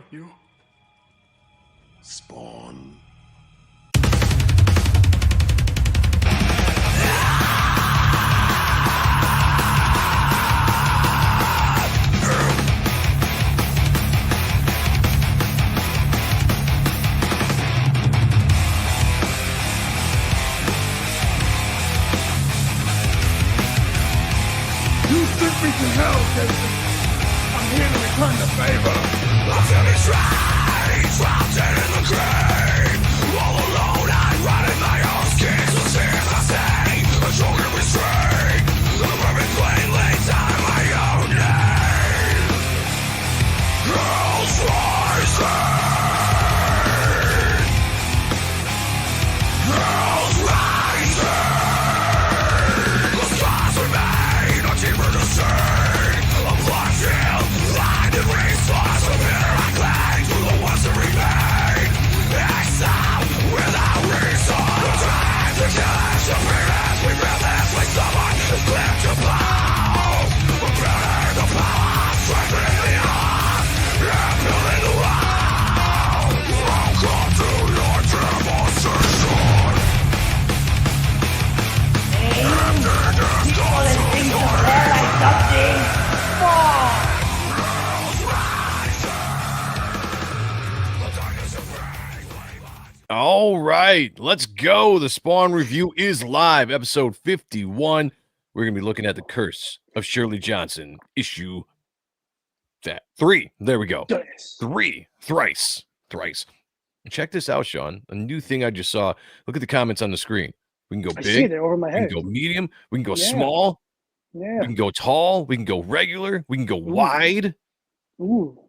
You? Spawn. You think we can help, Jason? I'm here to return the favor. I feel betrayed, trapped in the grave. All alone, I rot in my own skin. So serious I say, a choking restraint. The perfect flame lays down in my own name. Girls rising. Girls rising. The scars remain, a deeper disdain. A blood field, blinded response. From here I cling to the ones that remain. Exile without reason. The time to catch the freedom. We build this like someone is clear to blow. We're building the power, strengthening the heart. Yeah, building the wall. Welcome to your demonstration. People and things of there like something. Fall. All right, let's go. The Spawn review is live, episode 51. We're going to be looking at The Curse of Shirley Johnson, issue 3. There we go. Yes. 3. Thrice. Check this out, Sean. A new thing I just saw. Look at the comments on the screen. We can go I big. see it over my We head. can go medium. We can go Yeah. small. Yeah. We can go tall. We can go regular. We can go wide. Ooh.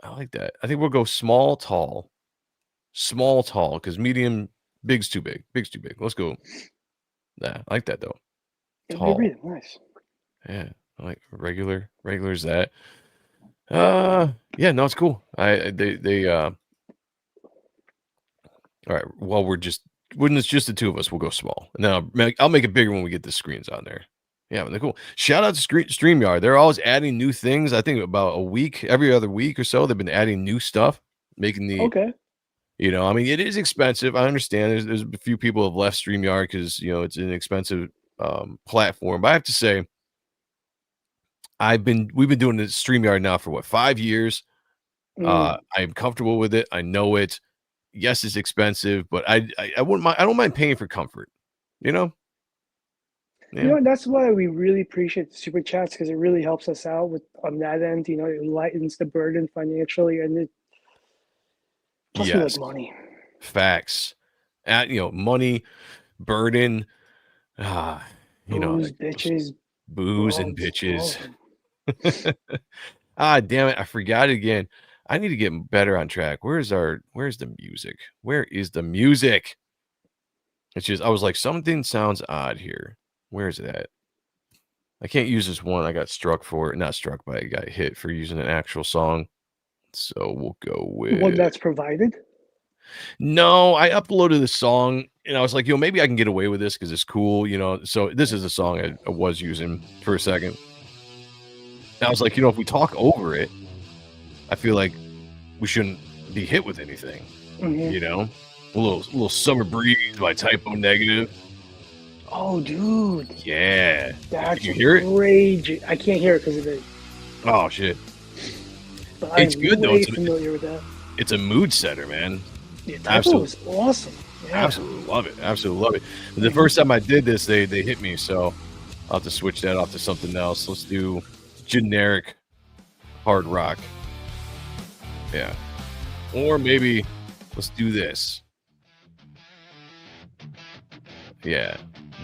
I like that. I think we'll go small, tall. Small, tall, because medium, big's too big. Big's too big. Let's go. Nah, I like that though. Yeah, Tall. read it. Nice. Yeah, I like regular. Regular's that. Yeah, no, it's cool. All right. Well, when it's just the two of us, we'll go small. And then I'll make it bigger when we get the screens on there. Yeah, but they're cool. Shout out to StreamYard. They're always adding new things. I think about every other week or so, they've been adding new stuff, making the Okay. I mean, it is expensive. I understand there's a few people have left StreamYard because it's an expensive platform. But I have to say, we've been doing this StreamYard now for 5 years. I am comfortable with it. I know it. Yes, it's expensive, but I wouldn't mind. I don't mind paying for comfort. Yeah. That's why we really appreciate the super chats, because it really helps us out on that end. It lightens the burden financially, and it plus we Yes. like money. Facts. Money, burden. Booze, bitches, booze and drugs, bitches. all Damn it! I forgot again. I need to get better on track. Where's the music? Where is the music? It's just I was like, something sounds odd here. Where is it at? I can't use this one. I got struck for it. Not struck, but I got hit for using an actual song. So we'll go with one that's provided. No, I uploaded the song and I was like, maybe I can get away with this because it's cool, So this is a song I was using for a second. And I was like, if we talk over it, I feel like we shouldn't be hit with anything. Mhm. A little Summer Breeze by Typo Negative. Oh, dude, Yeah. that's Can you hear it? raging. I can't hear it because of it. Oh shit. But It's I'm good, though. way It's- familiar with that. It's a mood setter, man. Yeah, that was awesome. Yeah. Absolutely love it. Absolutely love it. The first time I did this, they hit me, so I'll have to switch that off to something else. Let's do generic hard rock. Yeah. Or maybe let's do this. Yeah.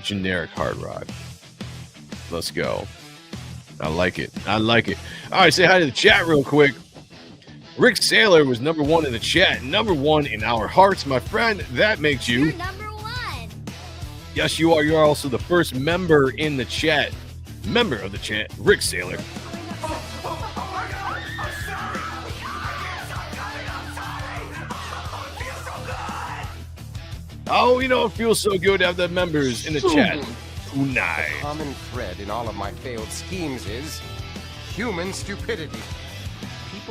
Generic hard rock. Let's go. I like it. All right, say hi to the chat real quick. Rick Saylor was number 1 in the chat, number 1 in our hearts, my friend. That makes you You're number 1. Yes, you are. You're also the first member in the chat. Member of the chat, Rick Saylor. Oh, it feels so good to have the members in the chat tonight. Common thread in all of my failed schemes is human stupidity.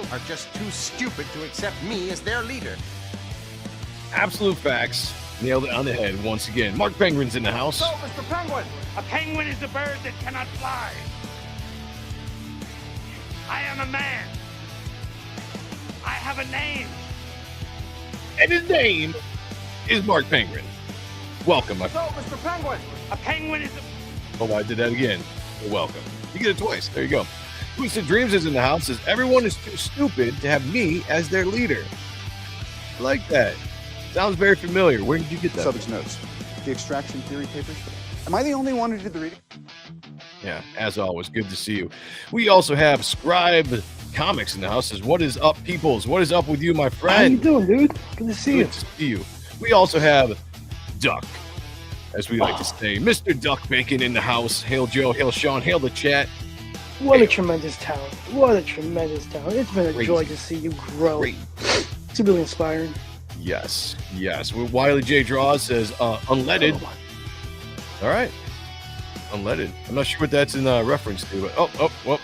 people are just too stupid to accept me as their leader. Absolute facts. Nailed it on the head once again. Mark Penguin's in the house. So, Mr. Penguin, A penguin is a bird that cannot fly. I am a man. I have a name. And his name is Mark Penguin. Welcome. so, Mr. Penguin. A penguin is a... Oh, I did that again. You're welcome. You get it twice. There you go. Twisted Dreams is in the house. Says everyone is too stupid to have me as their leader. I like that. Sounds very familiar. Where did you get that? Subject notes. The extraction theory papers. Am I the only one who did the reading? Yeah, as always, good to see you. We also have Scribe Comics in the house. Says, what is up, peoples? What is up with you, my How friend? you doing, dude? Good to see you. Good to see you. We also have Duck, as we like to say. Mr. Duck Bacon in the house. Hail Joe, hail Sean, hail the chat. What a tremendous talent. What a tremendous talent. It's been a Crazy. joy to see you grow. Great. It's really inspiring. Yes, yes. Well, Wiley J. Draws says, unleaded. Oh, All right. Unleaded. I'm not sure what that's in reference to, but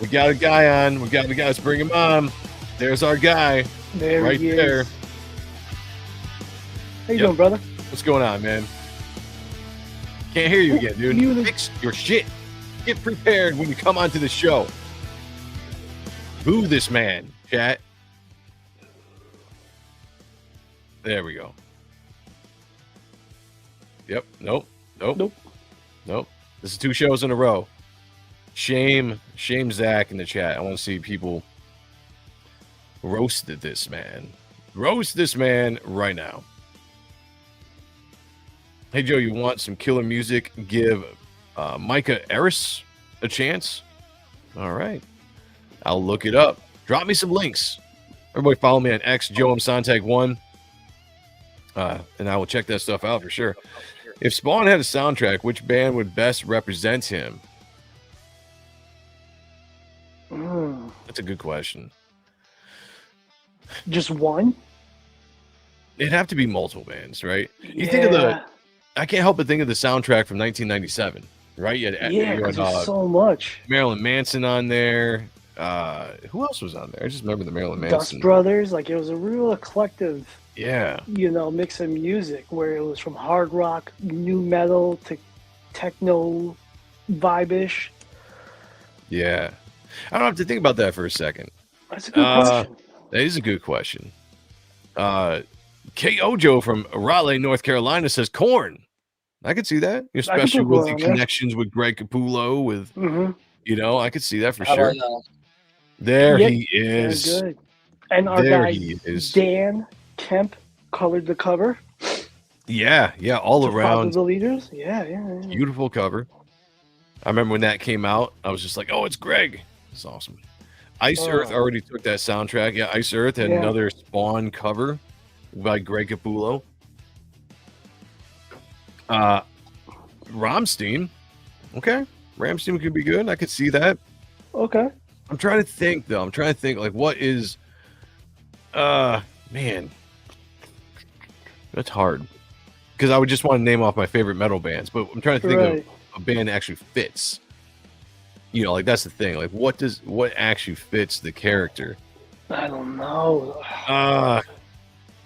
we got a guy on. We got the guy. Let's bring him on. There's our guy. there right he is. there. How you Yep. doing, brother? What's going on, man? Can't hear you again, dude. You- Fix your shit. Get prepared when you come onto the show. Boo this man, chat. There we go. Yep. Nope. This is 2 shows in a row. Shame Zach in the chat. I want to see people roasted this man. Roast this man right now. Hey Joe, you want some killer music? Give Micah Eris a chance. All right, I'll look it up. Drop me some links. Everybody follow me on X, Joe M Sonntag 1, and I will check that stuff out for sure. If Spawn had a soundtrack, which band would best represent him? That's a good question. Just one? It'd have to be multiple bands, right? You think of the. I can't help but think of the soundtrack from 1997, right? You had, Yeah, you had, there's so much. Marilyn Manson on there. Who else was on there? I just remember the Marilyn Manson. Dust Brothers, like it was a real eclectic, Yeah. mix of music where it was from hard rock, new metal to techno vibe-ish. Yeah. I don't have to think about that for a second. That's a good question. That is a good question. K. Ojo from Raleigh, North Carolina says Korn. I could see that, especially with the connections with Greg Capullo. With I could see that for sure. There he is. Good. And our There guy he is. Dan Kemp colored the cover. Yeah, all to follow around. the leaders. Yeah. Beautiful cover. I remember when that came out, I was just like, oh, it's Greg. It's awesome. Ice Earth already took that soundtrack. Yeah, Ice Earth had another Spawn cover by Greg Capullo. Rammstein. Okay. Rammstein could be good. I could see that. Okay. I'm trying to think, though. Like, what is... man. That's hard. Because I would just want to name off my favorite metal bands, but I'm trying to think of a band that actually fits. Like, that's the thing. Like, what actually fits the character? I don't know.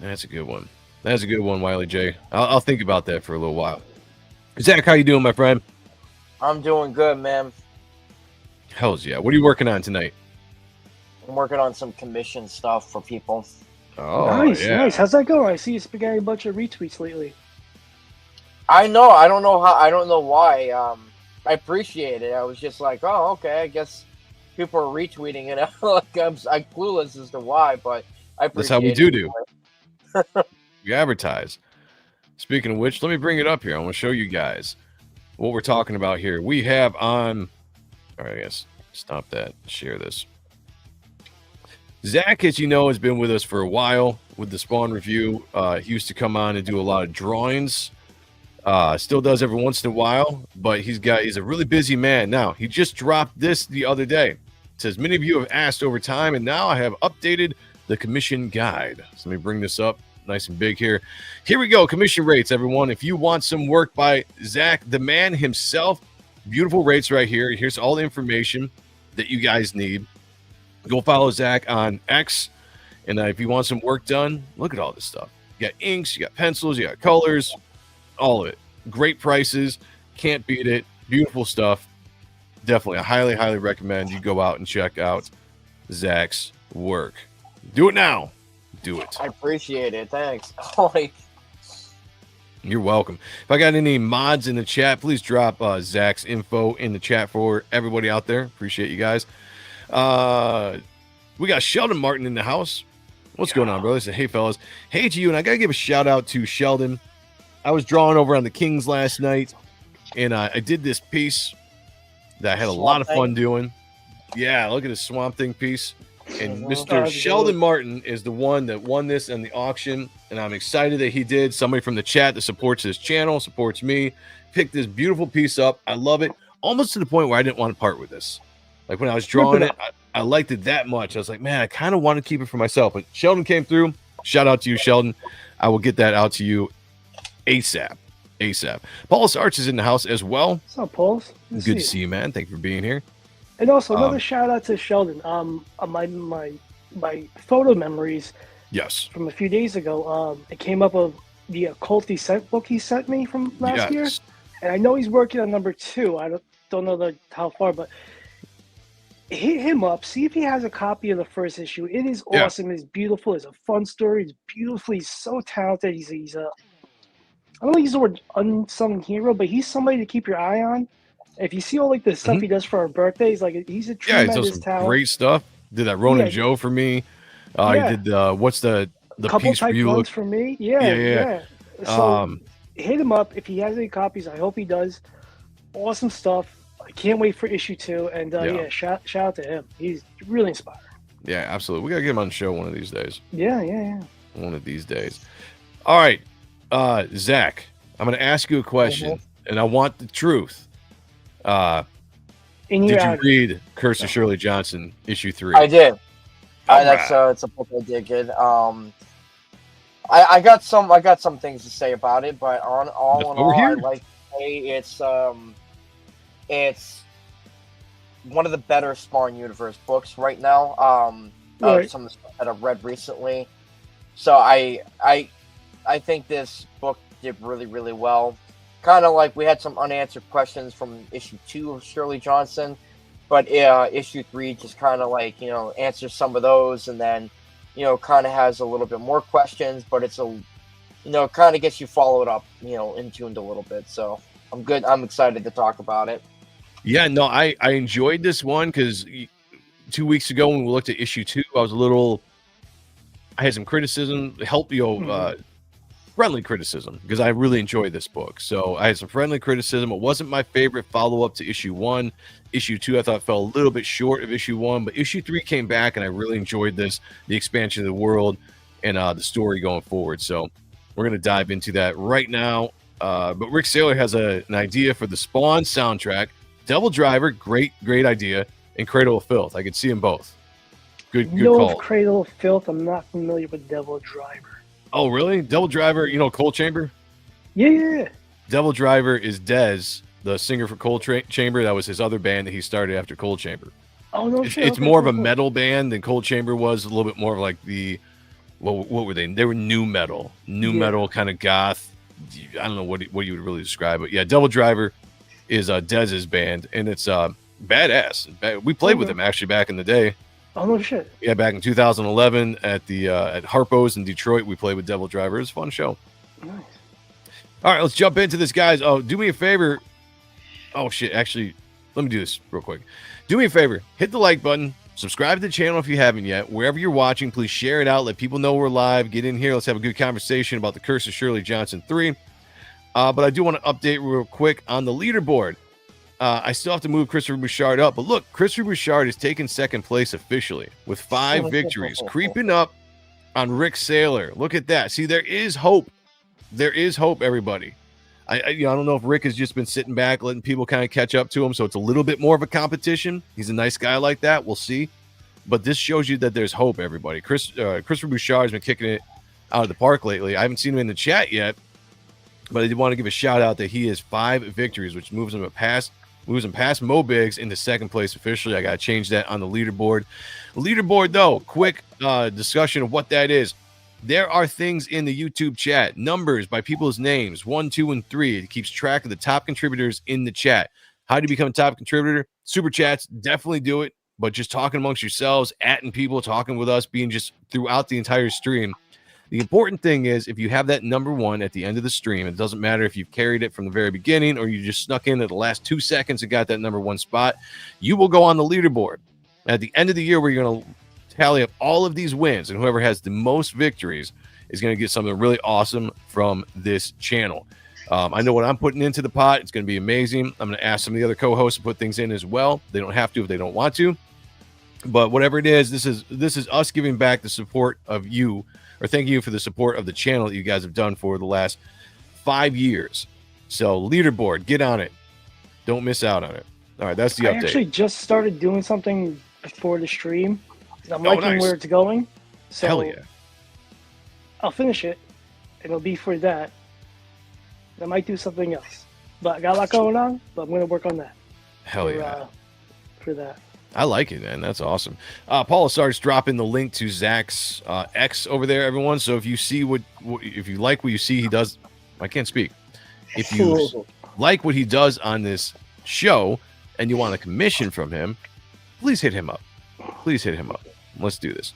That's a good one. That's a good one, Wiley J. I'll think about that for a little while. Zach, how you doing, my friend? I'm doing good, man. Hells yeah. What are you working on tonight? I'm working on some commission stuff for people. Oh, nice. How's that going? I see you been getting a bunch of retweets lately. I know. I don't know how. I don't know why. I appreciate it. I was just like, oh, okay. I guess people are retweeting it. Like I'm clueless as to why, but I appreciate. That's how we do. it. You advertise. Speaking of which, let me bring it up here. I want to show you guys what we're talking about here. We have on. All right, I guess stop that. Share this. Zach, as you know, has been with us for a while with the Spawn review. He used to come on and do a lot of drawings. Still does every once in a while, but he's a really busy man. Now, he just dropped this the other day. It says, many of you have asked over time, and now I have updated the commission guide. So let me bring this up nice and big here. Here we go. Commission rates, everyone. If you want some work by Zach, the man himself, beautiful rates right here. Here's all the information that you guys need. Go follow Zach on X. And if you want some work done, look at all this stuff. You got inks, you got pencils, you got colors, all of it. Great prices. Can't beat it. Beautiful stuff. Definitely. I highly, highly recommend you go out and check out Zach's work. Do it now. Do it. I appreciate it. Thanks. You're welcome. If I got any mods in the chat, please drop Zach's info in the chat for everybody out there. Appreciate you guys. We got Sheldon Martin in the house. What's going on, bro? He said, hey, fellas. Hey to you, and I got to give a shout out to Sheldon. I was drawing over on the Kings last night, and I did this piece that I had a lot of fun doing. Yeah, look at this Swamp Thing piece. And Mr. Sheldon Martin is the one that won this in the auction, and I'm excited that he did. Somebody from the chat that supports his channel, supports me, picked this beautiful piece up. I love it, almost to the point where I didn't want to part with this. Like when I was drawing it, I liked it that much. I was like, man, I kind of want to keep it for myself. But Sheldon came through. Shout out to you, Sheldon. I will get that out to you ASAP. Paulus Arch is in the house as well. What's up, Paulus? Good to see you, man. Thank you for being here. And also another shout out to Sheldon. My photo memories. Yes. From a few days ago. It came up of the Occult Descent book he sent me from last year, and I know he's working on number 2. I don't know how far, but hit him up. See if he has a copy of the first issue. It is awesome. It's beautiful. It's a fun story. It's beautiful. He's so talented. He's a I don't use the word unsung hero, but he's somebody to keep your eye on. If you see all like the stuff he does for our birthdays, like he's a tremendous talent. Great stuff. Did that Ronan Joe for me. He did what's the couple piece type look for me. Yeah. So hit him up if he has any copies. I hope he does. Awesome stuff. I can't wait for issue 2. And shout out to him. He's really inspiring. Yeah, absolutely. We gotta get him on the show one of these days. Yeah. One of these days. All right. Zach, I'm going to ask you a question, and I want the truth. Did you read Curse of Shirley Johnson, issue 3? I did. It's a book I did get. I got some things to say about it, but all in all, I like to say it's one of the better Spawn Universe books right now. Some of the stuff that I've read recently. So I think this book did really, really well. Kind of like we had some unanswered questions from issue 2 of Shirley Johnson, but issue 3 just kind of like, answers some of those, and then, kind of has a little bit more questions, but it's kind of gets you followed up, in tuned a little bit. So I'm good. I'm excited to talk about it. Yeah, no, I enjoyed this one because 2 weeks ago when we looked at issue 2, I had some criticism, friendly criticism, because I really enjoyed this book. So I had some friendly criticism. It wasn't my favorite follow-up to issue 1. Issue 2 I thought fell a little bit short of issue 1, but issue 3 came back, and I really enjoyed this, the expansion of the world and the story going forward. So we're going to dive into that right now. But Rick Saylor has an idea for the Spawn soundtrack. Devil Driver, great idea, and Cradle of Filth. I could see them both. Good call. Cradle of Filth. I'm not familiar with Devil Driver. Oh, really? Devil Driver, Cold Chamber? Yeah. Devil Driver is Dez, the singer for Cold Chamber. That was his other band that he started after Cold Chamber. Oh, no shit. It's more of a metal band than Cold Chamber was. A little bit more of like what were they? They were new metal kind of goth. I don't know what you would really describe it. Yeah, Devil Driver is Dez's band, and it's badass. We played with him actually back in the day. Oh, no shit. Yeah, back in 2011 at the at Harpo's in Detroit, we played with Devil Driver. It was a fun show. Nice. All right, let's jump into this, guys. Oh, do me a favor. Oh, shit. Actually, let me do this real quick. Do me a favor. Hit the like button. Subscribe to the channel if you haven't yet. Wherever you're watching, please share it out. Let people know we're live. Get in here. Let's have a good conversation about the Curse of Shirley Johnson 3. But I do want to update real quick on the leaderboard. I still have to move Christopher Bouchard up. But look, Christopher Bouchard has taken second place officially with 5 victories, creeping up on Rick Saylor. Look at that. See, there is hope. There is hope, everybody. I don't know if Rick has just been sitting back, letting people kind of catch up to him, so it's a little bit more of a competition. He's a nice guy like that. We'll see. But this shows you that there's hope, everybody. Christopher Bouchard has been kicking it out of the park lately. I haven't seen him in the chat yet, but I did want to give a shout out that he has 5 victories, which moves him past Mo Biggs into second place officially. I got to change that on the leaderboard. Leaderboard, though, quick discussion of what that is. There are things in the YouTube chat, numbers by people's names, 1, 2, and 3. It keeps track of the top contributors in the chat. How do you become a top contributor? Super chats, definitely do it. But just talking amongst yourselves, atting people, talking with us, being just throughout the entire stream. The important thing is if you have that number 1 at the end of the stream, it doesn't matter if you've carried it from the very beginning or you just snuck in at the last 2 seconds and got that number 1 spot, you will go on the leaderboard. At the end of the year, we're going to tally up all of these wins, and whoever has the most victories is going to get something really awesome from this channel. I know what I'm putting into the pot. It's going to be amazing. I'm going to ask some of the other co-hosts to put things in as well. They don't have to if they don't want to. But whatever it is, this is us giving back the support of you, or thanking you for the support of the channel that you guys have done for the last 5 years. So leaderboard, get on it. Don't miss out on it. All right, that's the update. I actually just started doing something before the stream. I'm liking nice. where it's going. So Hell yeah. I'll finish it. It'll be for that. I might do something else. But I got a lot going on, but I'm going to work on that. Hell yeah. For that. I like it, man. That's awesome. Paula starts dropping the link to Zach's X over there, everyone. So if you see if you like what you see, he does. I can't speak. If you like what he does on this show and you want a commission from him, please hit him up. Please hit him up. Let's do this.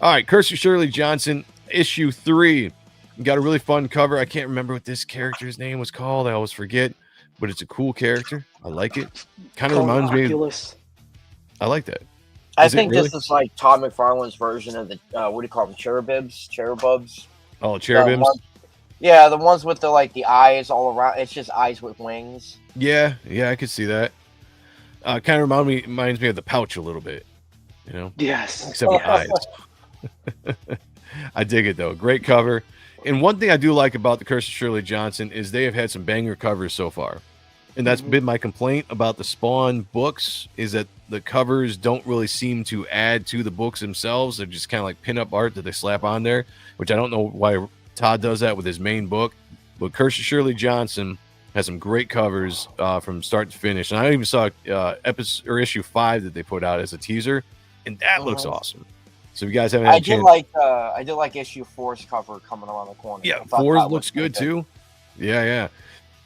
All right, Cursor Shirley Johnson, issue 3. We got a really fun cover. I can't remember what this character's name was called. I always forget, but it's a cool character. I like it. Kind of reminds me of. I like that. I think this is like Todd McFarlane's version of the what do you call them? Cherububs. Oh, cherubims. Yeah, the ones with the eyes all around. It's just eyes with wings. Yeah, I could see that. Kind of reminds me of the Pouch a little bit. You know? Yes. Except with eyes. I dig it though. Great cover. And one thing I do like about the Curse of Shirley Johnson is they have had some banger covers so far. And that's been my complaint about the Spawn books, is that the covers don't really seem to add to the books themselves. They're just kind of like pin-up art that they slap on there, which I don't know why Todd does that with his main book. But Curse of Shirley Johnson has some great covers from start to finish. And I even saw issue 5 that they put out as a teaser, and that looks awesome. So if you guys haven't had a chance, I did like issue 4's cover coming around the corner. Yeah, 4 looks good too. Yeah.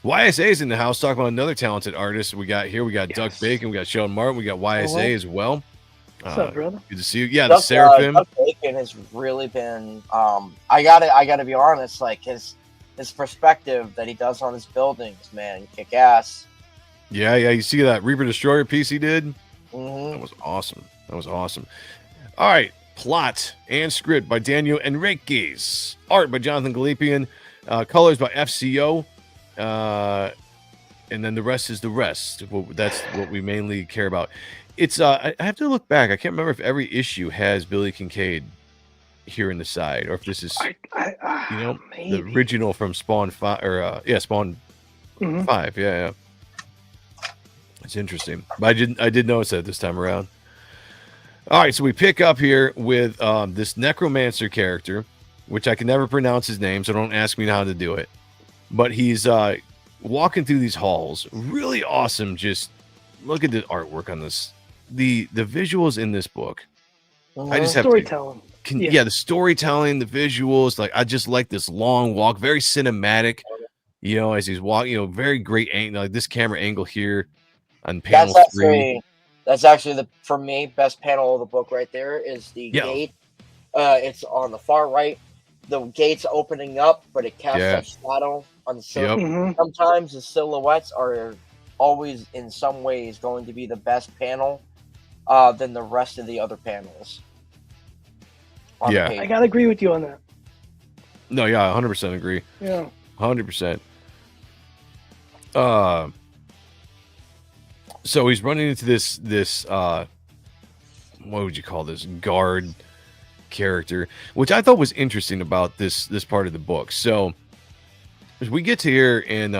YSA's in the house talking about another talented artist we got here. We got Duck Bacon, we got Sheldon Martin, we got YSA as well. What's up, brother? Good to see you. Yeah, the Seraphim. Duck Bacon has really been I gotta be honest, like his perspective that he does on his buildings, man, kick ass. Yeah, you see that Reaper Destroyer piece he did? Mm-hmm. That was awesome. All right, plot and script by Daniel Enriquez. Art by Jonathan Galipian. Colors by FCO. And then the rest is the rest. That's what we mainly care about. It's I have to look back. I can't remember if every issue has Billy Kincaid here in the side, or if this is maybe the original from Spawn 5 or Spawn 5. Yeah. It's interesting. But I did notice that this time around. All right, so we pick up here with this necromancer character, which I can never pronounce his name, so don't ask me how to do it. But he's walking through these halls. Really awesome. Just look at the artwork on this. The visuals in this book. I just have storytelling. The storytelling, the visuals. Like I just like this long walk, very cinematic. You know, as he's walking. You know, very great angle. Like this camera angle here on panel 3. That's actually for me best panel of the book right there. Is the gate. It's on the far right. The gate's opening up, but it casts that shadow on the silhouette. Sometimes the silhouettes are always, in some ways, going to be the best panel than the rest of the other panels. I gotta agree with you on that. No, 100% agree. Yeah, 100%. So he's running into this what would you call this, guard character, which I thought was interesting about this part of the book. So as we get to here, and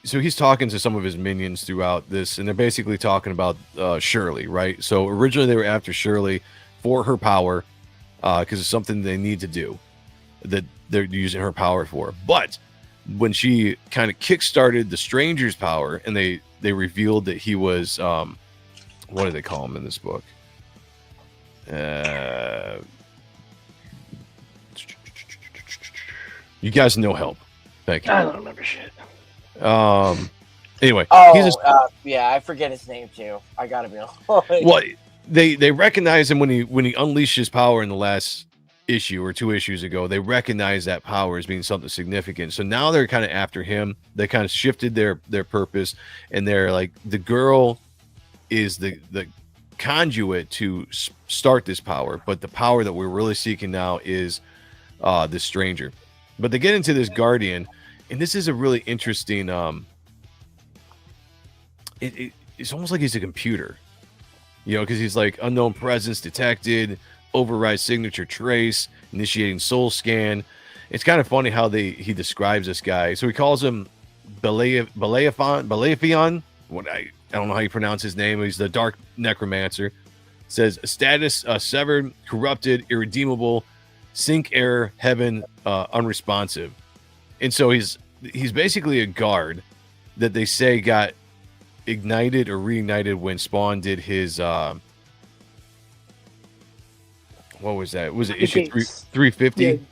so he's talking to some of his minions throughout this, and they're basically talking about SHERLEE, right? So originally they were after SHERLEE for her power, because it's something they need to do that they're using her power for. But when she kind of kickstarted the stranger's power, and they revealed that he was what do they call him in this book? You guys know help. Thank you. I don't remember shit. Anyway, yeah, I forget his name too. I gotta be honest. Well, they recognize him when he unleashed his power in the last issue or 2 issues ago. They recognize that power as being something significant. So now they're kind of after him. They kind of shifted their purpose, and they're like, the girl is the conduit to start this power, but the power that we're really seeking now is this stranger. But they get into this guardian, and this is a really interesting. It's almost like he's a computer, because he's like unknown presence detected, override signature trace, initiating soul scan. It's kind of funny how he describes this guy. So he calls him Baleafion. What I don't know how you pronounce his name. He's the dark necromancer. Says status severed, corrupted, irredeemable, sync error, heaven, unresponsive. And so he's basically a guard that they say got ignited or reignited when Spawn did his what was that? Was it issue 350?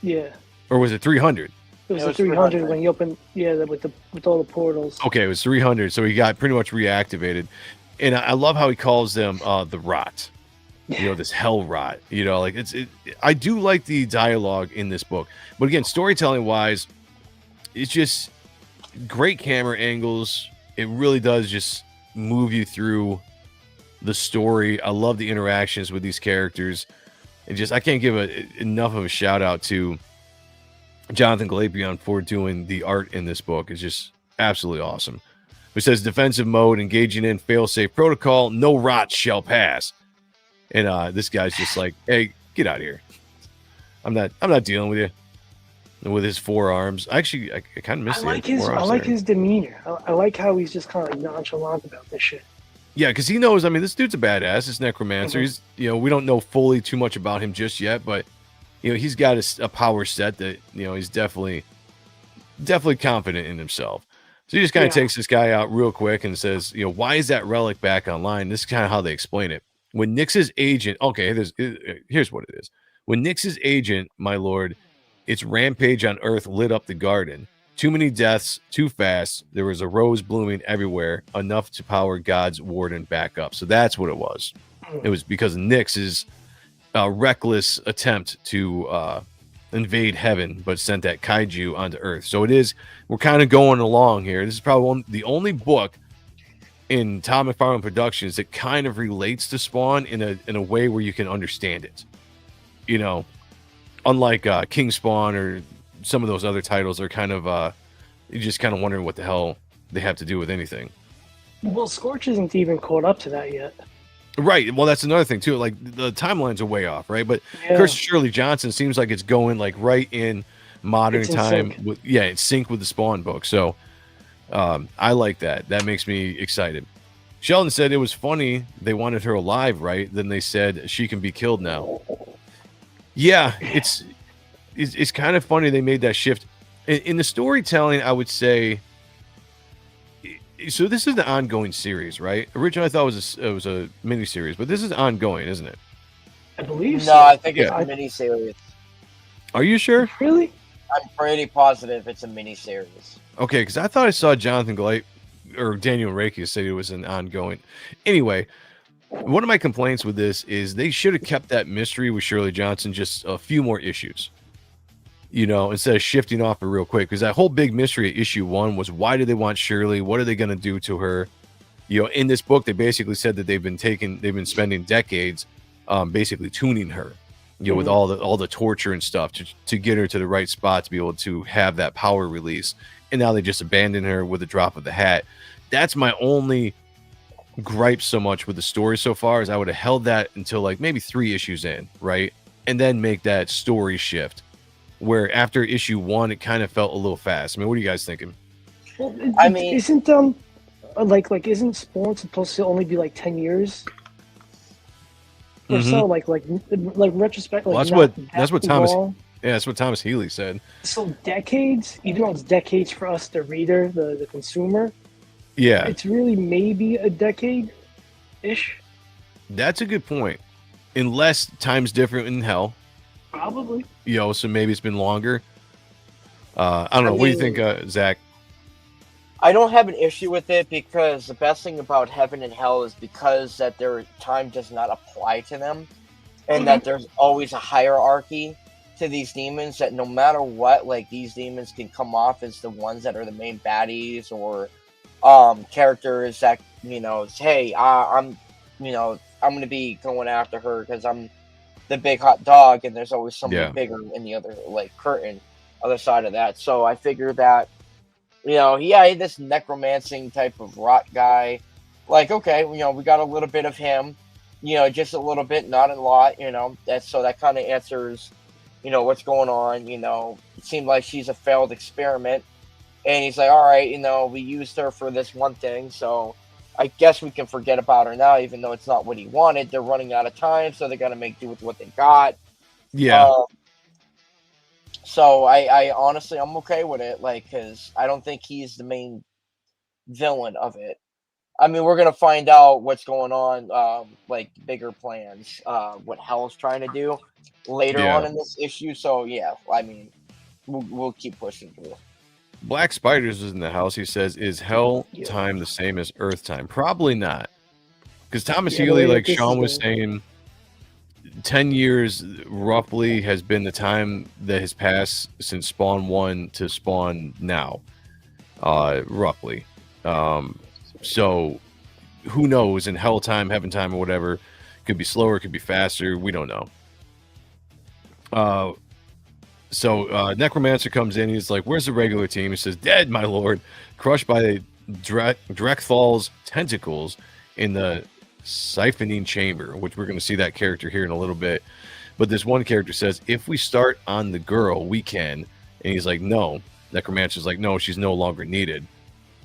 Yeah. Or was it 300? It was the 300 when he opened, with all the portals. Okay, it was 300, so he got pretty much reactivated. And I love how he calls them the rot. This hell rot. I do like the dialogue in this book. But again, storytelling wise, it's just great camera angles. It really does just move you through the story. I love the interactions with these characters. And I can't give enough of a shout out to Jonathan Glapion for doing the art in this book. It's just absolutely awesome. It says defensive mode, engaging in fail-safe protocol, no rot shall pass. And this guy's just like, hey, get out of here. I'm not dealing with you. And with his forearms. Actually, I kind of miss his demeanor. I like how he's just kind of like nonchalant about this shit. Yeah, because he knows, this dude's a badass. This necromancer. He's, we don't know fully too much about him just yet, but he's got a power set that, he's definitely confident in himself. So he just kind of takes this guy out real quick and says, why is that relic back online? This is kind of how they explain it. When Nyx's agent, here's what it is. When Nyx's agent, my lord, its rampage on Earth lit up the garden. Too many deaths, too fast. There was a rose blooming everywhere, enough to power God's warden back up. So that's what it was. It was because of Nyx's reckless attempt to invade heaven, but sent that kaiju onto Earth. So we're kind of going along here. This is probably the only book in Todd McFarlane Productions that kind of relates to Spawn in a way where you can understand it. Unlike King Spawn or some of those other titles are kind of you're just kind of wondering what the hell they have to do with anything. Well, Scorch isn't even caught up to that yet. Right. Well, that's another thing too. Like the timelines are way off, right? But Chris Shirley Johnson seems like it's going like right in modern time. It's sync with the Spawn book. So I like that. That makes me excited. Sheldon said it was funny. They wanted her alive, right? Then they said she can be killed now. Yeah, it's kind of funny they made that shift. In the storytelling, I would say, so this is the ongoing series, right? Originally, I thought it was a mini-series, but this is ongoing, isn't it? I believe so. No, I think it's a mini-series. Are you sure? Really? I'm pretty positive it's a mini-series. Okay, because I thought I saw Jonathan Glate or Daniel Reiki say it was an ongoing. Anyway, one of my complaints with this is they should have kept that mystery with Shirley Johnson just a few more issues, instead of shifting off it real quick. Because that whole big mystery at issue 1 was, why do they want Shirley? What are they going to do to her? In this book, they basically said that they've been spending decades basically tuning her, with all the torture and stuff to get her to the right spot to be able to have that power release. And now they just abandon her with a drop of the hat. That's my only gripe so much with the story so far, is I would have held that until like maybe 3 issues in, right? And then make that story shift, where after issue 1 it kind of felt a little fast. What are you guys thinking? Well, isn't isn't Spawn supposed to only be like 10 years or so? Like retrospect. Well, that's what Thomas. Long. Yeah, that's what Thomas Healy said. So decades, even though it's decades for us, the reader, the consumer. Yeah, it's really maybe a decade-ish. That's a good point. unless time's different in hell. Probably. So maybe it's been longer. I don't know. What do you think, Zach? I don't have an issue with it because the best thing about heaven and hell is because that their time does not apply to them, and that there's always a hierarchy to these demons, that no matter what, like, these demons can come off as the ones that are the main baddies, or characters that, hey, I'm going to be going after her because I'm the big hot dog, and there's always somebody bigger in the other, like, curtain, other side of that. So I figured that, this necromancing type of rot guy, like, okay, we got a little bit of him, just a little bit, not a lot, that kind of answers, what's going on. It seemed like she's a failed experiment, and he's like, all right, we used her for this one thing, so I guess we can forget about her now, even though it's not what he wanted. They're running out of time, so they got to make do with what they got. Yeah. So I honestly, I'm okay with it, like, because I don't think he's the main villain of it. I mean, we're gonna find out what's going on, like, bigger plans, what Hell's trying to do later on in this issue. So yeah, I mean, we'll keep pushing through. Black Spiders is in the house. He says, "Is Hell time the same as Earth time?" Probably not, because Thomas Healy, like Sean was saying, 10 years roughly has been the time that has passed since Spawn 1 to Spawn now, roughly. So who knows? In Hell time, Heaven time, or whatever, could be slower, could be faster. We don't know. So Necromancer comes in. He's like, "Where's the regular team?" He says, "Dead, my lord, crushed by Drekthal's tentacles in the siphoning chamber," which we're going to see that character here in a little bit. But this one character says, "If we start on the girl, we can." And he's like, "No." Necromancer's like, "No, she's no longer needed.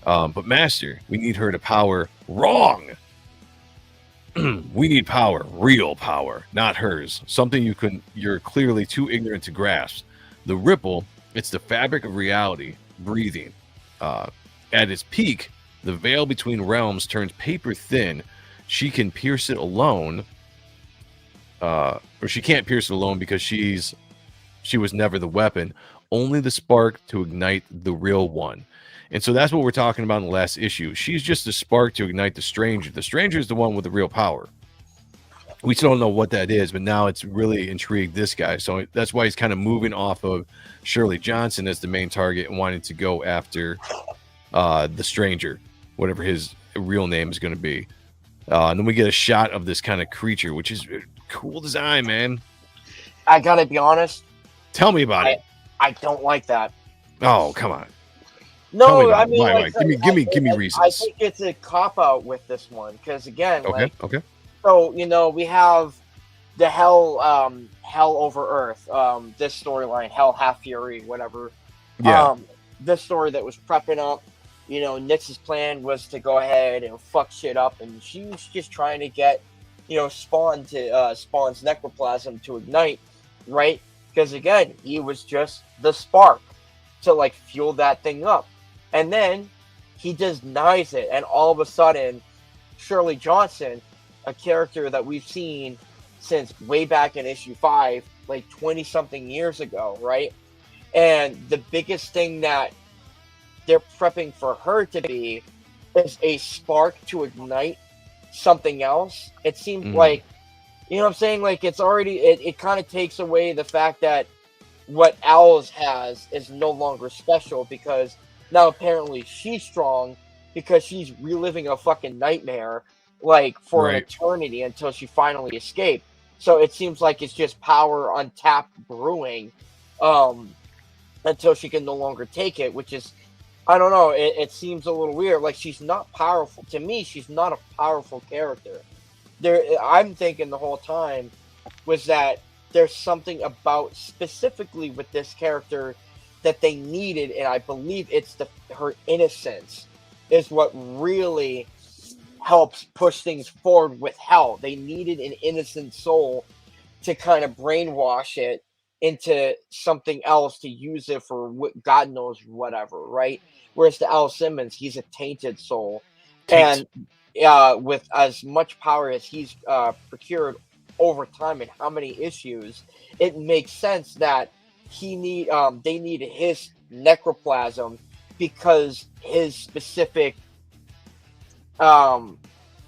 But Master, we need her to power." Wrong. We need power, real power, not hers. Something you're clearly too ignorant to grasp. The ripple, it's the fabric of reality, breathing. At its peak, the veil between realms turns paper thin. She can pierce it alone, or she can't pierce it alone because she was never the weapon, only the spark to ignite the real one. And so that's what we're talking about in the last issue. She's just the spark to ignite the stranger. The stranger is the one with the real power. We still don't know what that is, but now it's really intrigued this guy. So that's why he's kind of moving off of Shirley Johnson as the main target and wanting to go after the stranger, whatever his real name is going to be. And then we get a shot of this kind of creature, which is a cool design, man. I gotta be honest. Tell me about it. I don't like that. Oh, come on. No, I mean, why? like, Give me reasons. I think it's a cop out with this one because, again, okay. So we have the Hell over Earth, this storyline, Hell Half Fury, whatever. Yeah. This story that was prepping up. Nyx's plan was to go ahead and fuck shit up, and she was just trying to get, Spawn's necroplasm to ignite, right? Because again, he was just the spark to, like, fuel that thing up. And then he denies it, and all of a sudden, Shirley Johnson, a character that we've seen since way back in issue 5, like 20-something years ago, right? And the biggest thing that they're prepping for her to be is a spark to ignite something else. It seems like, what I'm saying? Like, it's already, it kind of takes away the fact that what Owls has is no longer special, because now apparently she's strong because she's reliving a fucking nightmare, like, for an eternity until she finally escaped. So it seems like it's just power untapped brewing until she can no longer take it, which is, I don't know, it seems a little weird. Like, she's not powerful. To me, she's not a powerful character. I'm thinking the whole time was that there's something about specifically with this character that they needed, and I believe it's her innocence is what really helps push things forward with Hell. They needed an innocent soul to kind of brainwash it into something else, to use it for God knows whatever, right? Whereas the Al Simmons, he's a tainted soul. And with as much power as he's procured over time and how many issues, it makes sense that they needed his necroplasm because his specific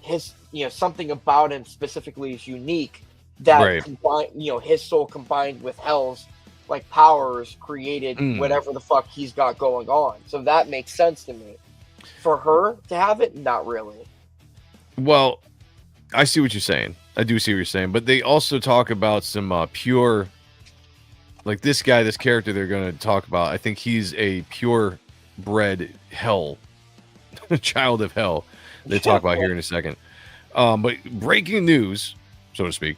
his something about him specifically is unique that combined his soul combined with Hell's like powers created whatever the fuck he's got going on. So that makes sense to me. For her to have it, not really. Well, I see what you're saying. I do see what you're saying, but they also talk about some pure, like this character they're going to talk about. I think he's a pure-bred Hell, child of Hell. They talk about here in a second. But breaking news, so to speak.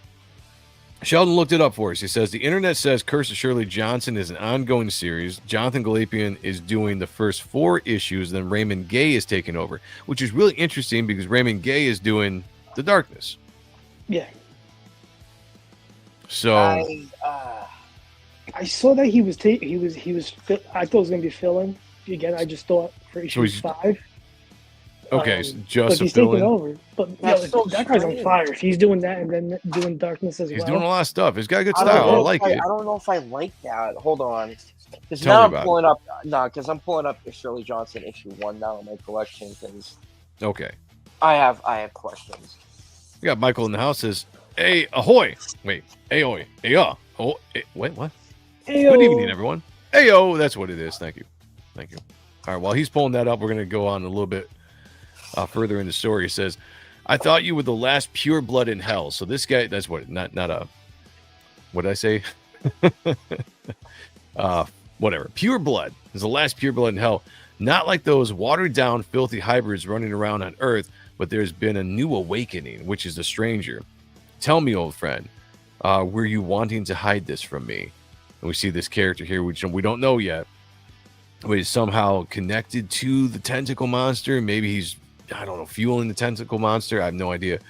Sheldon looked it up for us. He says, the internet says Curse of Shirley Johnson is an ongoing series. Jonathan Galapian is doing the first 4 issues, then Raymond Gay is taking over, which is really interesting because Raymond Gay is doing The Darkness. Yeah. So I saw that he was I thought it was going to be fill-in. Again, I just thought for issue 5. Okay, just but he's taking over. But that guy's on fire. If he's doing that and then doing Darkness as well. He's doing a lot of stuff. He's got good style. I like it. I don't know if I like that. Hold on. Because now I'm pulling up. Because I'm pulling up the Shirley Johnson issue 1 now in my collection. Because okay, I have questions. We got Michael in the house. Says, "Hey, ahoy! Wait, ahoy! Hey, oh, wait, what? Hey-o. Good evening, everyone. Heyo, that's what it is. Thank you. All right, while he's pulling that up, we're gonna go on a little bit further in the story. It says, I thought you were the last pure blood in Hell. So this guy, that's what, not a, what did I say? Whatever. Pure blood is the last pure blood in Hell. Not like those watered down, filthy hybrids running around on Earth, but there's been a new awakening, which is the stranger. Tell me, old friend, were you wanting to hide this from me? And we see this character here, which we don't know yet, but he's somehow connected to the tentacle monster. Maybe he's, I don't know, fueling the tentacle monster. I have no idea. It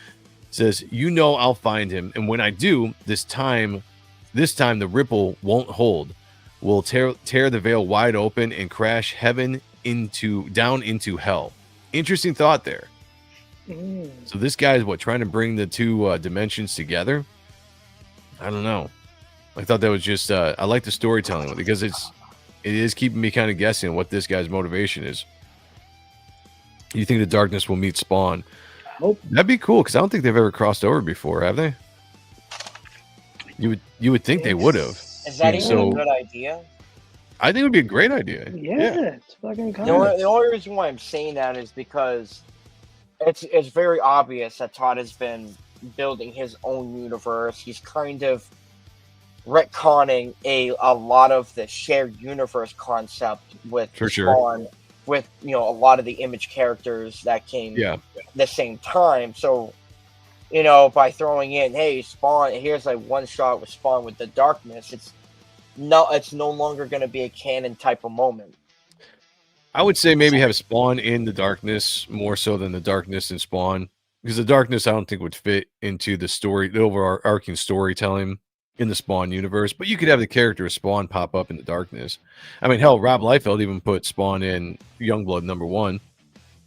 says, I'll find him. And when I do, this time the ripple won't hold. We'll tear the veil wide open and crash heaven down into hell. Interesting thought there. So this guy is trying to bring the 2 dimensions together? I don't know. I thought that was just, I like the storytelling because it is keeping me kind of guessing what this guy's motivation is. You think the Darkness will meet Spawn? That'd be cool because I don't think they've ever crossed over before, have they? You would think they would have. Is that even a good idea? I think it would be a great idea. Yeah. It's fucking the only reason why I'm saying that is because it's very obvious that Todd has been building his own universe. He's kind of retconning a lot of the shared universe concept with Spawn. With a lot of the Image characters that came the same time. So, by throwing in, hey, Spawn, here's like one shot with Spawn with the Darkness, it's no longer going to be a canon type of moment. I would say maybe have Spawn in the Darkness more so than the Darkness in Spawn, because the Darkness I don't think would fit into the story, the overarching storytelling in the Spawn universe. But you could have the character of Spawn pop up in the Darkness. I mean, hell, Rob Liefeld even put Spawn in Youngblood #1.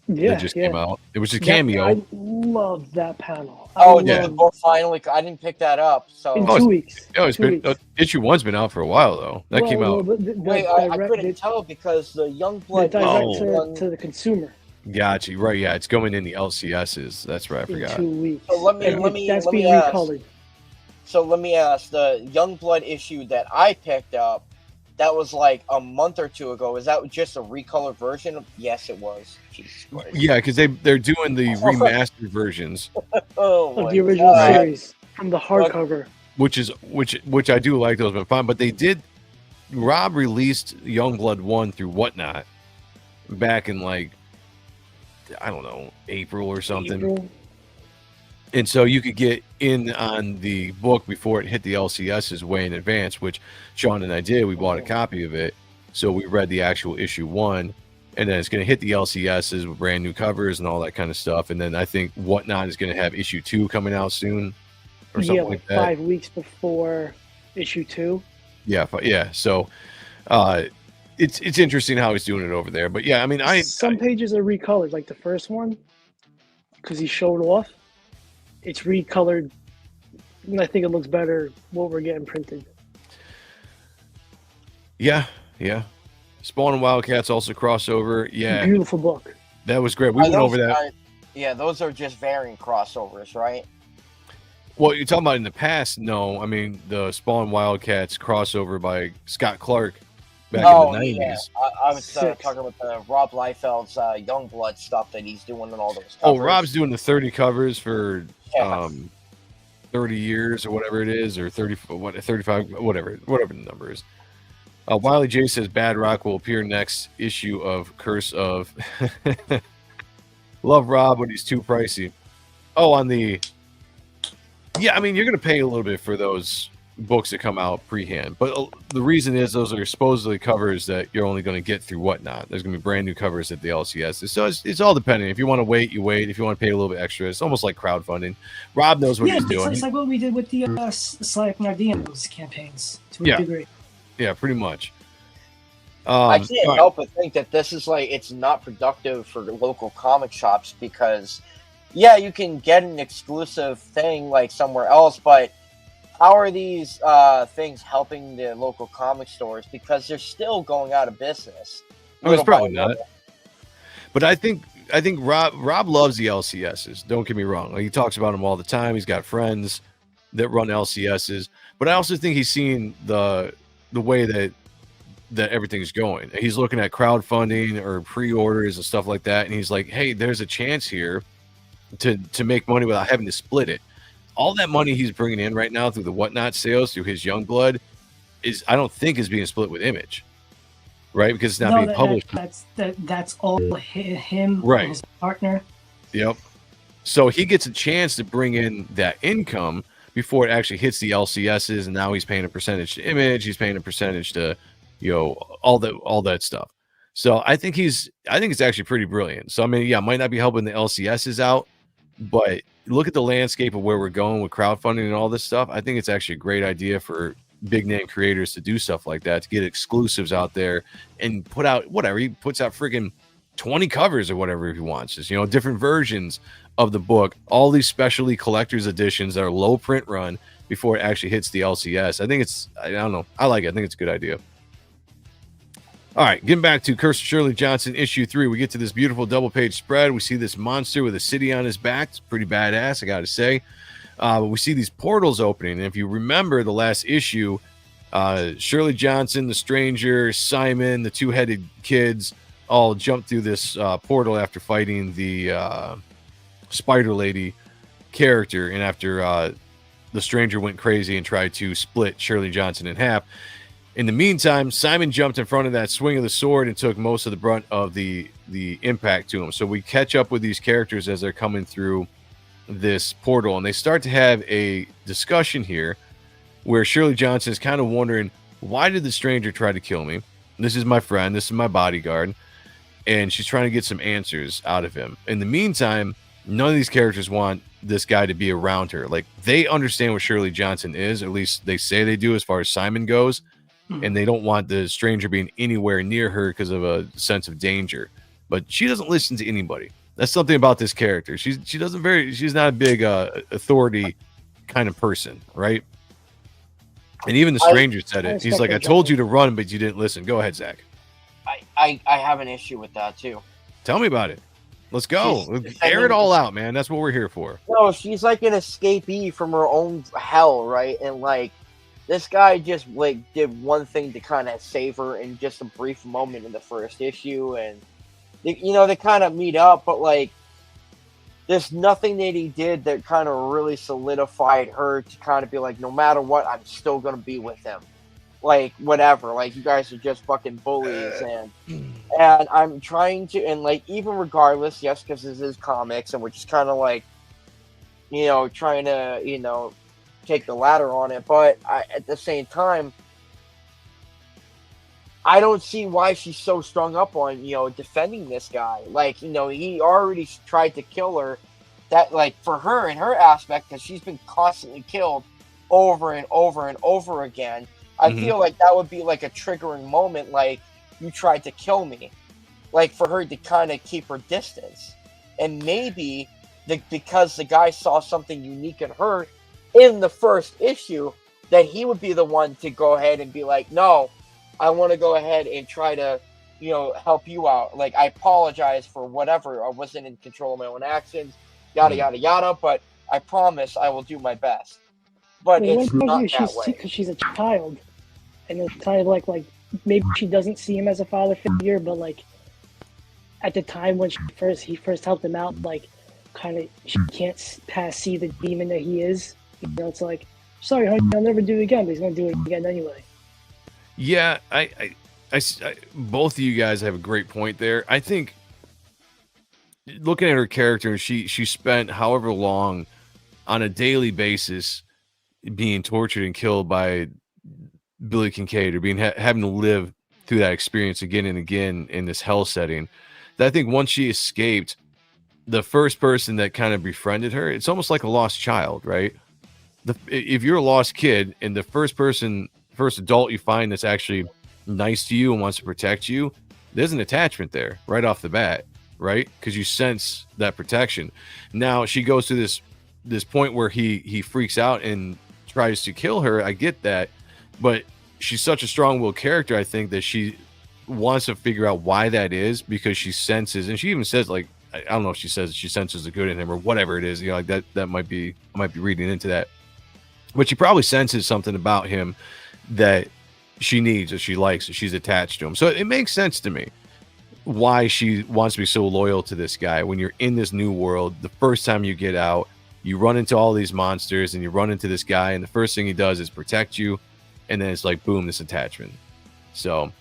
That just came out. It was a cameo. I love that panel. Finally, I didn't pick that up. So in 2 weeks. It's been issue 1's been out for a while though. That came out. Wait, I couldn't tell because the Youngblood to the consumer. Gotcha. Right. Yeah, it's going in the LCSs. That's right. I forgot. 2 weeks. So let me recolored. So let me ask, the Youngblood issue that I picked up, that was like a month or 2 ago. Is that just a recolored version? Yes, it was. Jesus Christ. Yeah, because they're doing the remastered versions of the original series from the hardcover, which I do like those, but fine. But they did. Rob released Youngblood 1 through Whatnot back in I don't know, April or something. And so you could get in on the book before it hit the LCSs way in advance, which Sean and I did. We bought a copy of it. So we read the actual issue 1, and then it's going to hit the LCSs with brand new covers and all that kind of stuff. And then I think Whatnot is going to have issue 2 coming out soon or something like that. 5 weeks before issue 2. Yeah. So it's interesting how he's doing it over there. But yeah, I mean, some pages are recolored, like the first one, because he showed off. It's recolored and I think it looks better what we're getting printed. Yeah. Spawn and Wildcats also crossover. Yeah, Beautiful book. that was great. We went over that. Yeah, those are just variant crossovers, right? Well, you're talking about in the past? No, I mean the Spawn Wildcats crossover by Scott Clark back in the 90s. Yeah. I was Six. talking about the Rob Liefeld's Youngblood stuff that he's doing and all those covers. Oh, Rob's doing the 30 covers for Yeah. 30 years or whatever it is, or 35, whatever the number is. Wiley J says Bad Rock will appear next issue of Curse of. Love Rob, but he's too pricey. Oh, on the. Yeah, I mean, you're going to pay a little bit for those books that come out pre-hand, but the reason is those are supposedly covers that you're only going to get through Whatnot. There's going to be brand new covers at the LCS, so it's all depending. If you want to wait, you wait. If you want to pay a little bit extra, it's almost like crowdfunding. Rob knows what he's doing. It's like what we did with the Slack Nardinos campaigns to a degree. Yeah, pretty much. I can't help but think that this is like, it's not productive for the local comic shops because, yeah, you can get an exclusive thing like somewhere else, but how are these things helping the local comic stores? Because they're still going out of business. No, it's probably not. But I think Rob loves the LCSs. Don't get me wrong. Like, he talks about them all the time. He's got friends that run LCSs. But I also think he's seeing the way that everything's going. He's looking at crowdfunding or pre-orders and stuff like that, and he's like, hey, there's a chance here to make money without having to split it. All that money he's bringing in right now through the Whatnot sales, through his Youngblood, I don't think is being split with Image, right? Because it's not being published. That's all him, right? And his partner. Yep. So he gets a chance to bring in that income before it actually hits the LCSs, and now he's paying a percentage to Image. He's paying a percentage to, all that stuff. So I think it's actually pretty brilliant. So I mean, yeah, it might not be helping the LCSs out, but look at the landscape of where we're going with crowdfunding and all this stuff. I think it's actually a great idea for big name creators to do stuff like that, to get exclusives out there and put out whatever. He puts out freaking 20 covers or whatever if he wants, just different versions of the book, all these specialty collector's editions that are low print run before it actually hits the LCS. I don't know. I like it. I think it's a good idea. All right, getting back to Curse of Shirley Johnson, issue 3, we get to this beautiful double-page spread. We see this monster with a city on his back. It's pretty badass, I got to say. We see these portals opening, and if you remember the last issue, Shirley Johnson, the Stranger, Simon, the two-headed kids all jumped through this portal after fighting the Spider Lady character, and after the Stranger went crazy and tried to split Shirley Johnson in half. In the meantime, Simon jumped in front of that swing of the sword and took most of the brunt of the impact to him. So we catch up with these characters as they're coming through this portal, and they start to have a discussion here where Shirley Johnson is kind of wondering, why did the Stranger try to kill me? This is my friend. This is my bodyguard. And she's trying to get some answers out of him. In the meantime, none of these characters want this guy to be around her. Like, they understand what Shirley Johnson is, or at least they say they do as far as Simon goes. And they don't want the Stranger being anywhere near her because of a sense of danger. But she doesn't listen to anybody. That's something about this character. She's not a big authority kind of person, right? And even the Stranger said it. He's like, I told you to run, but you didn't listen. Go ahead, Zach. I have an issue with that too. Tell me about it. Let's go. Air it all out, man. That's what we're here for. No, she's like an escapee from her own hell, right? And like, this guy just like did one thing to kind of save her in just a brief moment in the first issue, and they kind of meet up, but like there's nothing that he did that kind of really solidified her to kind of be like, no matter what, I'm still gonna be with him. Like, whatever, like, you guys are just fucking bullies, and I'm trying to, and like, even regardless, yes, because this is comics, and we're just kind of like, trying to, take the ladder on it, but at the same time, I don't see why she's so strung up on defending this guy. Like, he already tried to kill her. That, like, for her in her aspect, because she's been constantly killed over and over and over again, I feel like that would be like a triggering moment, like, you tried to kill me, like, for her to kind of keep her distance. And maybe because the guy saw something unique in her, in the first issue, then he would be the one to go ahead and be like, no, I want to go ahead and try to, help you out. Like, I apologize for whatever. I wasn't in control of my own actions, yada, yada, yada, but I promise I will do my best. But it's not that way. Because she's a child. And it's kind of like maybe she doesn't see him as a father figure, but like at the time when he first helped him out, like kind of she can't see the demon that he is. It's like, sorry, honey, I'll never do it again, but he's gonna do it again anyway. Yeah, I both of you guys have a great point there. I think looking at her character, she spent however long on a daily basis being tortured and killed by Billy Kincaid, or having to live through that experience again and again in this hell setting. That I think once she escaped, the first person that kind of befriended her, it's almost like a lost child, right? If you're a lost kid and the first adult you find that's actually nice to you and wants to protect you, there's an attachment there right off the bat, right? Because you sense that protection. Now she goes to this point where he freaks out and tries to kill her. I get that, but she's such a strong-willed character, I think, that she wants to figure out why that is, because she senses, and she even says, like, I don't know if she says she senses the good in him or whatever it is, like that might be, I might be reading into that, but she probably senses something about him that she needs, that she likes, that she's attached to him. So it makes sense to me why she wants to be so loyal to this guy. When you're in this new world, the first time you get out, you run into all these monsters and you run into this guy, and the first thing he does is protect you, and then it's like, boom, this attachment. So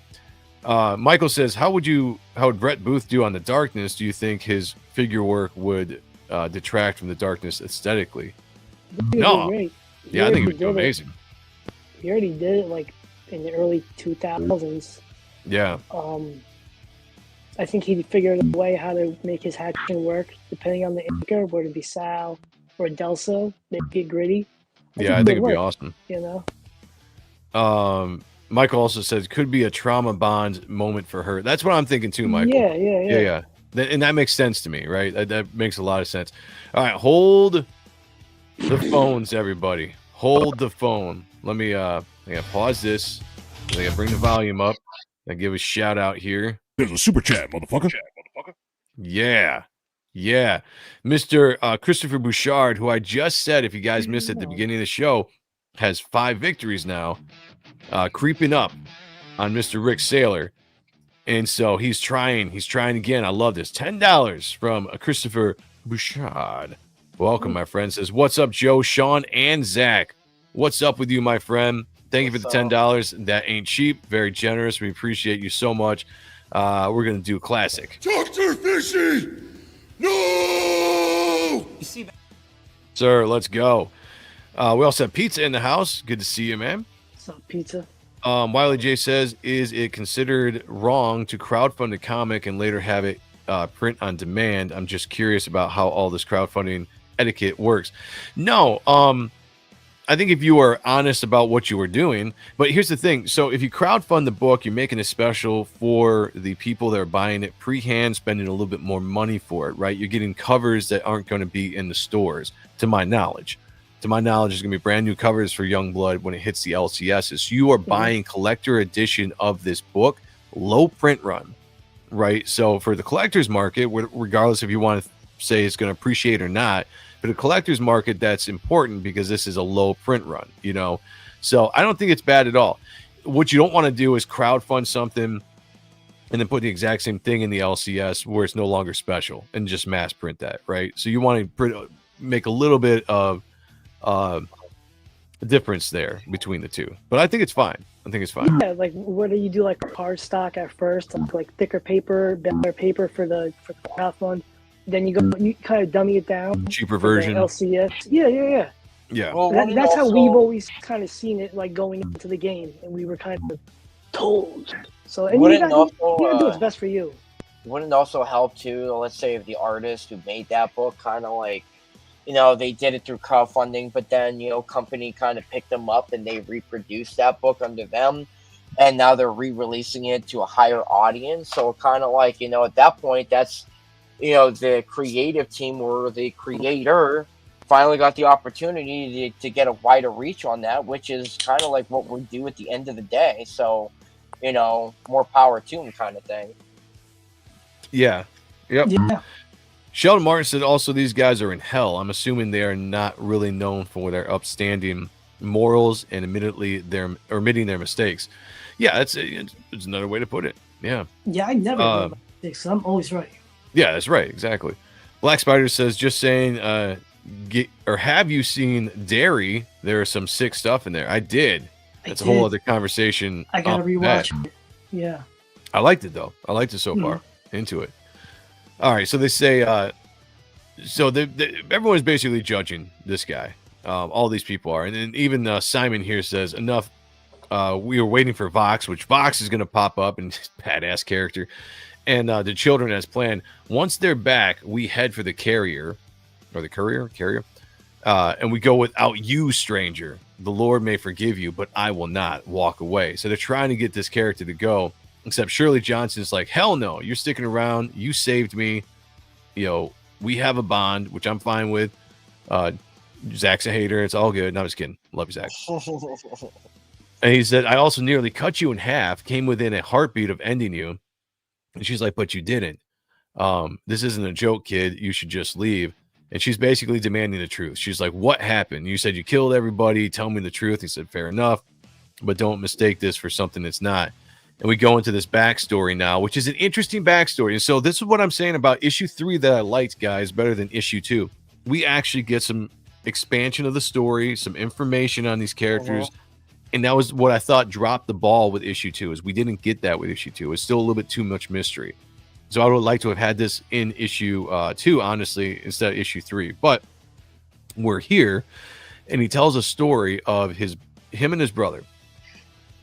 Michael says, how would Brett Booth do on The Darkness? Do you think his figure work would detract from The Darkness aesthetically? No. Yeah, I think it would be amazing. He already did it like in the early 2000s. Yeah. I think he figured a way how to make his hatching work, depending on the inker, whether it be Sal or Delso. They get gritty. I think it'd be awesome. Michael also says could be a trauma bond moment for her. That's what I'm thinking too, Michael. Yeah. And that makes sense to me, right? That makes a lot of sense. All right, hold the phones, everybody. Hold the phone. Let me I gotta pause this. I gotta bring the volume up. I give a shout out here. There's a super chat, motherfucker. Yeah. Mr. Christopher Bouchard, who I just said, if you guys missed at the beginning of the show, has 5 victories now, creeping up on Mr. Rick Saylor. And so he's trying again. I love this. $10 from Christopher Bouchard. Welcome, my friend. Says, what's up, Joe, Sean, and Zach? What's up with you, my friend? Thank you for the $10. That ain't cheap. Very generous. We appreciate you so much. We're going to do a classic. Dr. Fishy! No! Sir, let's go. We also have Pizza in the house. Good to see you, man. What's up, Pizza? Wiley J says, is it considered wrong to crowdfund a comic and later have it print on demand? I'm just curious about how all this crowdfunding etiquette works. No, I think if you are honest about what you were doing, but here's the thing. So if you crowdfund the book, you're making a special for the people that are buying it pre-hand, spending a little bit more money for it, right? You're getting covers that aren't going to be in the stores, to my knowledge. To my knowledge, there's going to be brand new covers for Youngblood when it hits the LCSs. So you are buying collector edition of this book, low print run, right? So for the collector's market, regardless if you want to say it's going to appreciate or not, for the collector's market, that's important because this is a low print run, So I don't think it's bad at all. What you don't want to do is crowdfund something and then put the exact same thing in the LCS where it's no longer special and just mass print that, right? So you want to make a little bit of difference there between the two, but I think it's fine. Yeah, like whether you do like hard stock at first, like thicker paper, better paper for the crowdfund, then you kind of dummy it down, cheaper version, LCS. Yeah. Well, that's how we've always kind of seen it, like going into the game, and we were kind of told. So and you gotta do what's best for you. Wouldn't it also help too? Let's say if the artist who made that book kind of like, they did it through crowdfunding, but then, company kind of picked them up and they reproduced that book under them. And now they're re-releasing it to a higher audience. So kind of like, at that point, that's, the creative team or the creator finally got the opportunity to get a wider reach on that, which is kind of like what we do at the end of the day. So, you know, more power to him, kind of thing. Yeah. Yep. Yeah. Sheldon Martin said also these guys are in hell. I'm assuming they are not really known for their upstanding morals and admitting their mistakes. Yeah, it's another way to put it. Yeah. Yeah, I never make mistakes, so I'm always right. Yeah, that's right. Exactly. Black Spider says, just saying, have you seen Dairy? There is some sick stuff in there. I did. That's a whole other conversation. I gotta rewatch it. Yeah. I liked it though. I liked it so far. Into it. All right, so they say, everyone's basically judging this guy. All these people are, and then even Simon here says enough. We were waiting for Vox, which Vox is going to pop up and badass character, and the children as planned. Once they're back, we head for the carrier, or the carrier, and we go without you, stranger. The Lord may forgive you, but I will not walk away. So they're trying to get this character to go. Except Shirley Johnson's like, hell no, you're sticking around. You saved me. You know, we have a bond, which I'm fine with. Zach's a hater. It's all good. No, I'm just kidding. Love you, Zach. And he said, I also nearly cut you in half, came within a heartbeat of ending you. And she's like, but you didn't. This isn't a joke, kid. You should just leave. And she's basically demanding the truth. She's like, what happened? You said you killed everybody. Tell me the truth. He said, fair enough. But don't mistake this for something that's not. And we go into this backstory now, which is an interesting backstory. And so this is what I'm saying about issue 3 that I liked, guys, better than issue 2. We actually get some expansion of the story, some information on these characters. And that was what I thought dropped the ball with issue 2, is we didn't get that with issue 2. It's still a little bit too much mystery. So I would like to have had this in issue 2, honestly, instead of issue 3. But we're here, and he tells a story of him and his brother,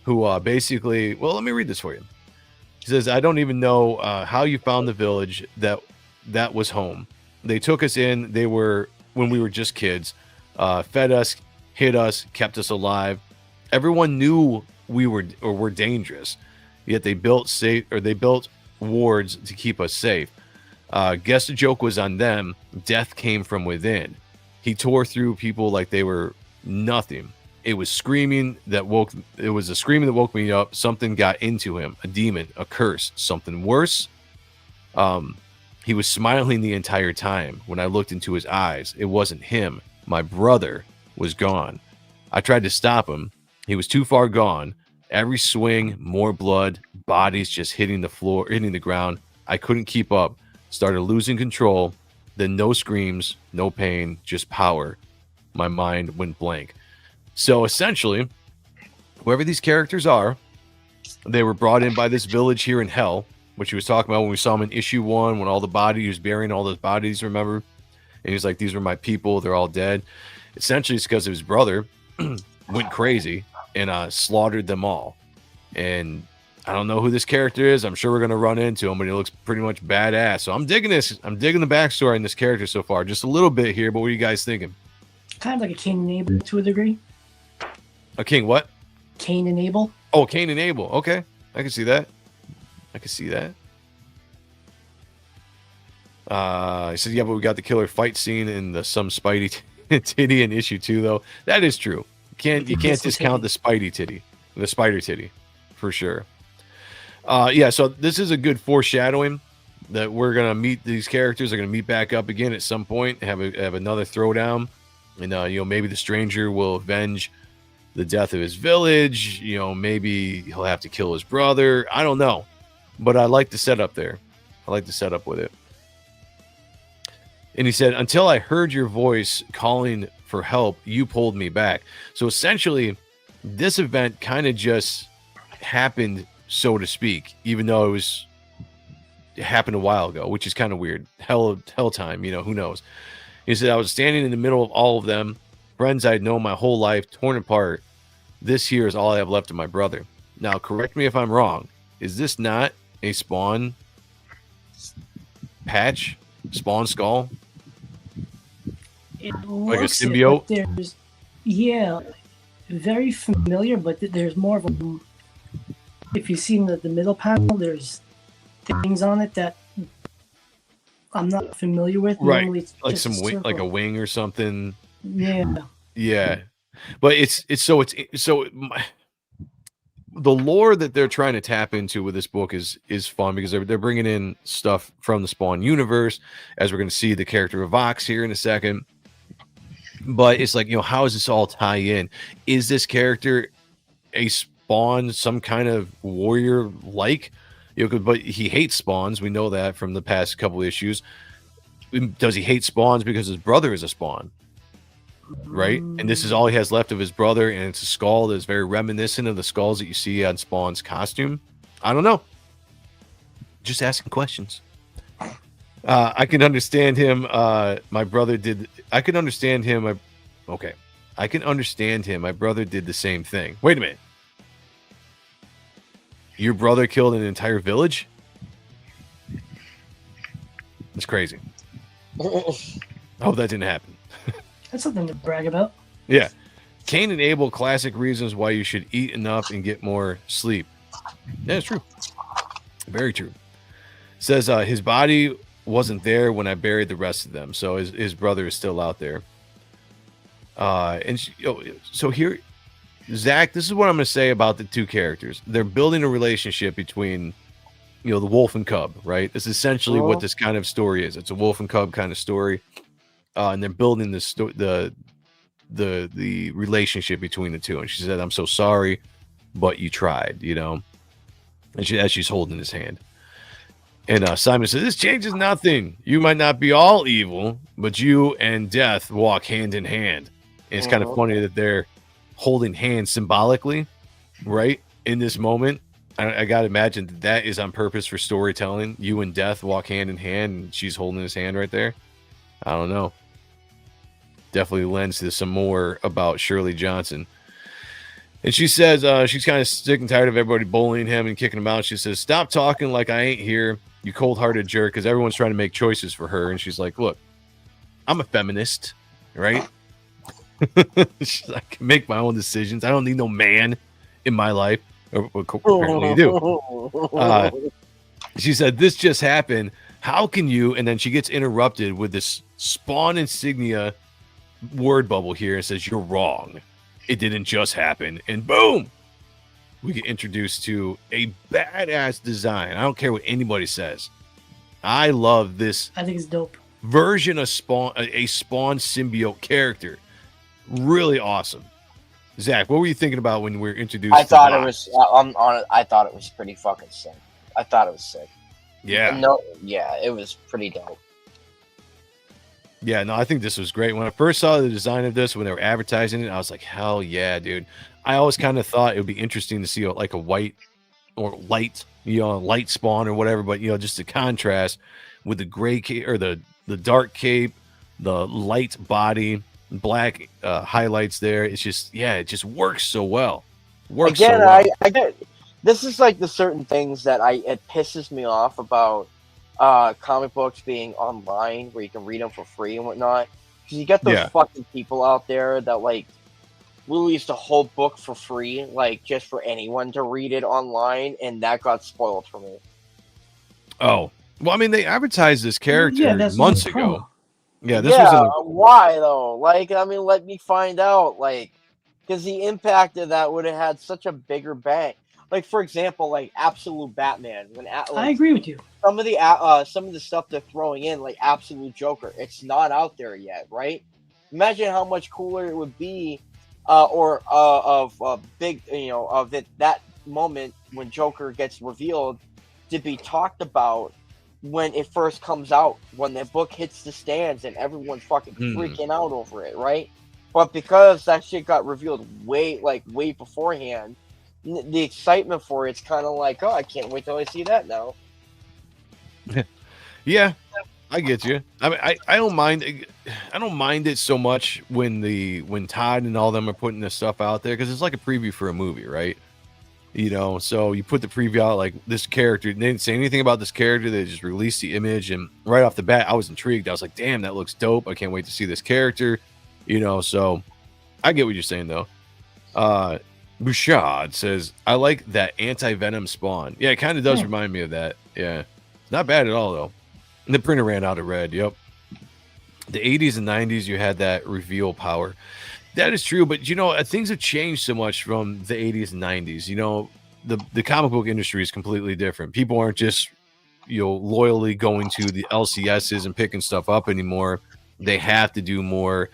who basically, well, let me read this for you. He says, I don't even know how you found the village that was home. They took us in. They were, when we were just kids, fed us, hid us, kept us alive. Everyone knew we were dangerous, yet they built wards to keep us safe. Guess the joke was on them. Death came from within. He tore through people like they were nothing. It was a screaming that woke me up. Something got into him, a demon, a curse, something worse. He was smiling the entire time. When I looked into his eyes, it wasn't him. My brother was gone. I tried to stop him. He was too far gone. Every swing, more blood, bodies just hitting the floor, hitting the ground. I couldn't keep up. Started losing control. Then no screams, no pain, just power. My mind went blank. So essentially, whoever these characters are, they were brought in by this village here in hell, which he was talking about when we saw him in issue 1, when all the bodies, he was burying all those bodies, remember? And he's like, these were my people, they're all dead. Essentially, it's because his brother went crazy and slaughtered them all. And I don't know who this character is. I'm sure we're going to run into him, but he looks pretty much badass. So I'm digging this. I'm digging the backstory in this character so far. Just a little bit here, but what are you guys thinking? Kind of like a Cain and Abel to a degree. A king what? Cain and Abel. Oh, Cain and Abel. Okay. I can see that. He said, yeah, but we got the killer fight scene in some Spidey titty in issue 2, though. That is true. You can't discount the Spidey titty. The spider titty. For sure. Yeah, so this is a good foreshadowing that we're going to meet these characters. They're going to meet back up again at some point, have another throwdown. And, maybe the stranger will avenge the death of his village. Maybe he'll have to kill his brother. I don't know. But I like the setup there. I like the setup with it. And he said, until I heard your voice calling for help, you pulled me back. So essentially, this event kind of just happened, so to speak, even though it happened a while ago, which is kind of weird. Hell time, who knows? He said, I was standing in the middle of all of them. Friends I'd known my whole life, torn apart. This here is all I have left of my brother. Now, correct me if I'm wrong. Is this not a Spawn patch? Spawn skull? It like a looks symbiote? Very familiar, but there's more of a... If you see in the middle panel, there's things on it that I'm not familiar with. Right. Normally it's Like just some wing, like a circle. wing or something. Yeah. Yeah. But the lore that they're trying to tap into with this book is fun because they're bringing in stuff from the Spawn universe, as we're going to see the character of Vox here in a second. But it's like, how does this all tie in? Is this character a Spawn, some kind of warrior like? But he hates Spawns. We know that from the past couple issues. Does he hate Spawns because his brother is a Spawn? Right, and this is all he has left of his brother, and it's a skull that's very reminiscent of the skulls that you see on Spawn's costume. I don't know, just asking questions. I can understand him. My brother did. I can understand him. Okay, I can understand him. My brother did the same thing. Wait a minute, your brother killed an entire village? That's crazy. I hope that didn't happen. That's something to brag about. Yeah. Cain and Abel, classic reasons why you should eat enough and get more sleep. Yeah, it's true. Very true. Says his body wasn't there when I buried the rest of them. So his brother is still out there. So here, Zach, this is what I'm going to say about the two characters. They're building a relationship between, the wolf and cub, right? It's essentially what this kind of story is. It's a wolf and cub kind of story. And they're building the relationship between the two. And she said, "I'm so sorry, but you tried," And as she's holding his hand. And Simon says, "This changes nothing. You might not be all evil, but you and death walk hand in hand." And it's kind of funny that they're holding hands symbolically, right? In this moment. I got to imagine that is on purpose for storytelling. You and death walk hand in hand, and she's holding his hand right there. I don't know. Definitely lends to some more about Shirley Johnson. And she says she's kind of sick and tired of everybody bullying him and kicking him out. She says, "Stop talking like I ain't here, you cold-hearted jerk," because everyone's trying to make choices for her. And she's like, "Look, I'm a feminist, right?" She's like, "I can make my own decisions. I don't need no man in my life." Apparently you do. She said, "This just happened. How can you?" And then she gets interrupted with this Spawn insignia word bubble here and says, "You're wrong. It didn't just happen." And boom, we get introduced to a badass design. I don't care what anybody says. I love this. I think it's dope. Version of Spawn, a Spawn symbiote character. Really awesome. Zach, what were you thinking about when we were introduced? I thought it was. I'm on it. I thought it was pretty fucking sick. I thought it was sick. Yeah. It was pretty dope. Yeah, no, I think this was great. When I first saw the design of this, when they were advertising it, I was like, hell yeah, dude. I always kind of thought it would be interesting to see like a white or light, light Spawn or whatever, but just the contrast with the gray cape or the dark cape, the light body, black highlights there. It's just, it just works so well. Works Again, so well. I get this is like the certain things that it pisses me off about comic books being online where you can read them for free and whatnot. Because you get those fucking people out there that like released a whole book for free, like just for anyone to read it online, and that got spoiled for me. Oh, well, I mean, they advertised this character months ago. Yeah, this was why though? Like, I mean, let me find out. Like, because the impact of that would have had such a bigger bang. Like, for example, like Absolute Batman. I agree with you. Some of the stuff they're throwing in, like Absolute Joker, it's not out there yet, right? Imagine how much cooler it would be, of that moment when Joker gets revealed to be talked about when it first comes out, when the book hits the stands and everyone's fucking freaking out over it, right? But because that shit got revealed way beforehand, the excitement for it's kind of like, oh, I can't wait till I see that now. Yeah, I get you. I mean, I don't mind. I don't mind it so much when Todd and all them are putting this stuff out there because it's like a preview for a movie, right? So you put the preview out like this character. They didn't say anything about this character. They just released the image, and right off the bat, I was intrigued. I was like, "Damn, that looks dope! I can't wait to see this character." So I get what you're saying though. Bouchard says, "I like that anti-venom Spawn." Yeah, it kind of does remind me of that. Yeah, it's not bad at all though. And the printer ran out of red. Yep. The 80s and 90s, you had that reveal power. That is true, but things have changed so much from the 80s and 90s. The comic book industry is completely different. People aren't just loyally going to the LCSs and picking stuff up anymore. They have to do more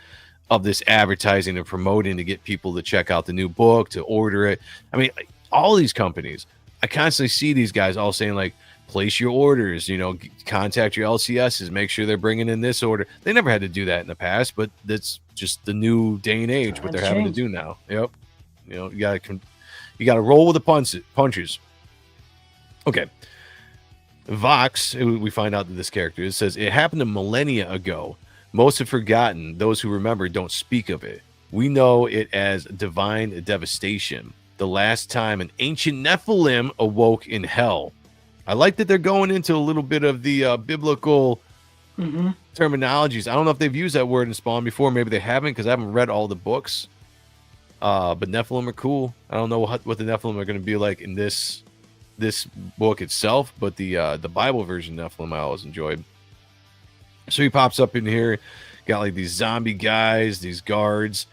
of this advertising and promoting to get people to check out the new book, to order it. I mean, all these companies, I constantly see these guys all saying, like, place your orders, contact your LCSs, make sure they're bringing in this order. They never had to do that in the past, but that's just the new day and age, what they're having to do now. Yep. You gotta roll with the punches. Okay. Vox, we find out that this character, it says, it happened a millennia ago. Most have forgotten. Those who remember don't speak of it. We know it as divine devastation. The last time an ancient Nephilim awoke in hell. I like that they're going into a little bit of the biblical terminologies. I don't know if they've used that word in Spawn before. Maybe they haven't, because I haven't read all the books. But Nephilim are cool. I don't know what the Nephilim are going to be like in this book itself, but the Bible version Nephilim I always enjoyed. So he pops up in here, got like these zombie guys, these guards,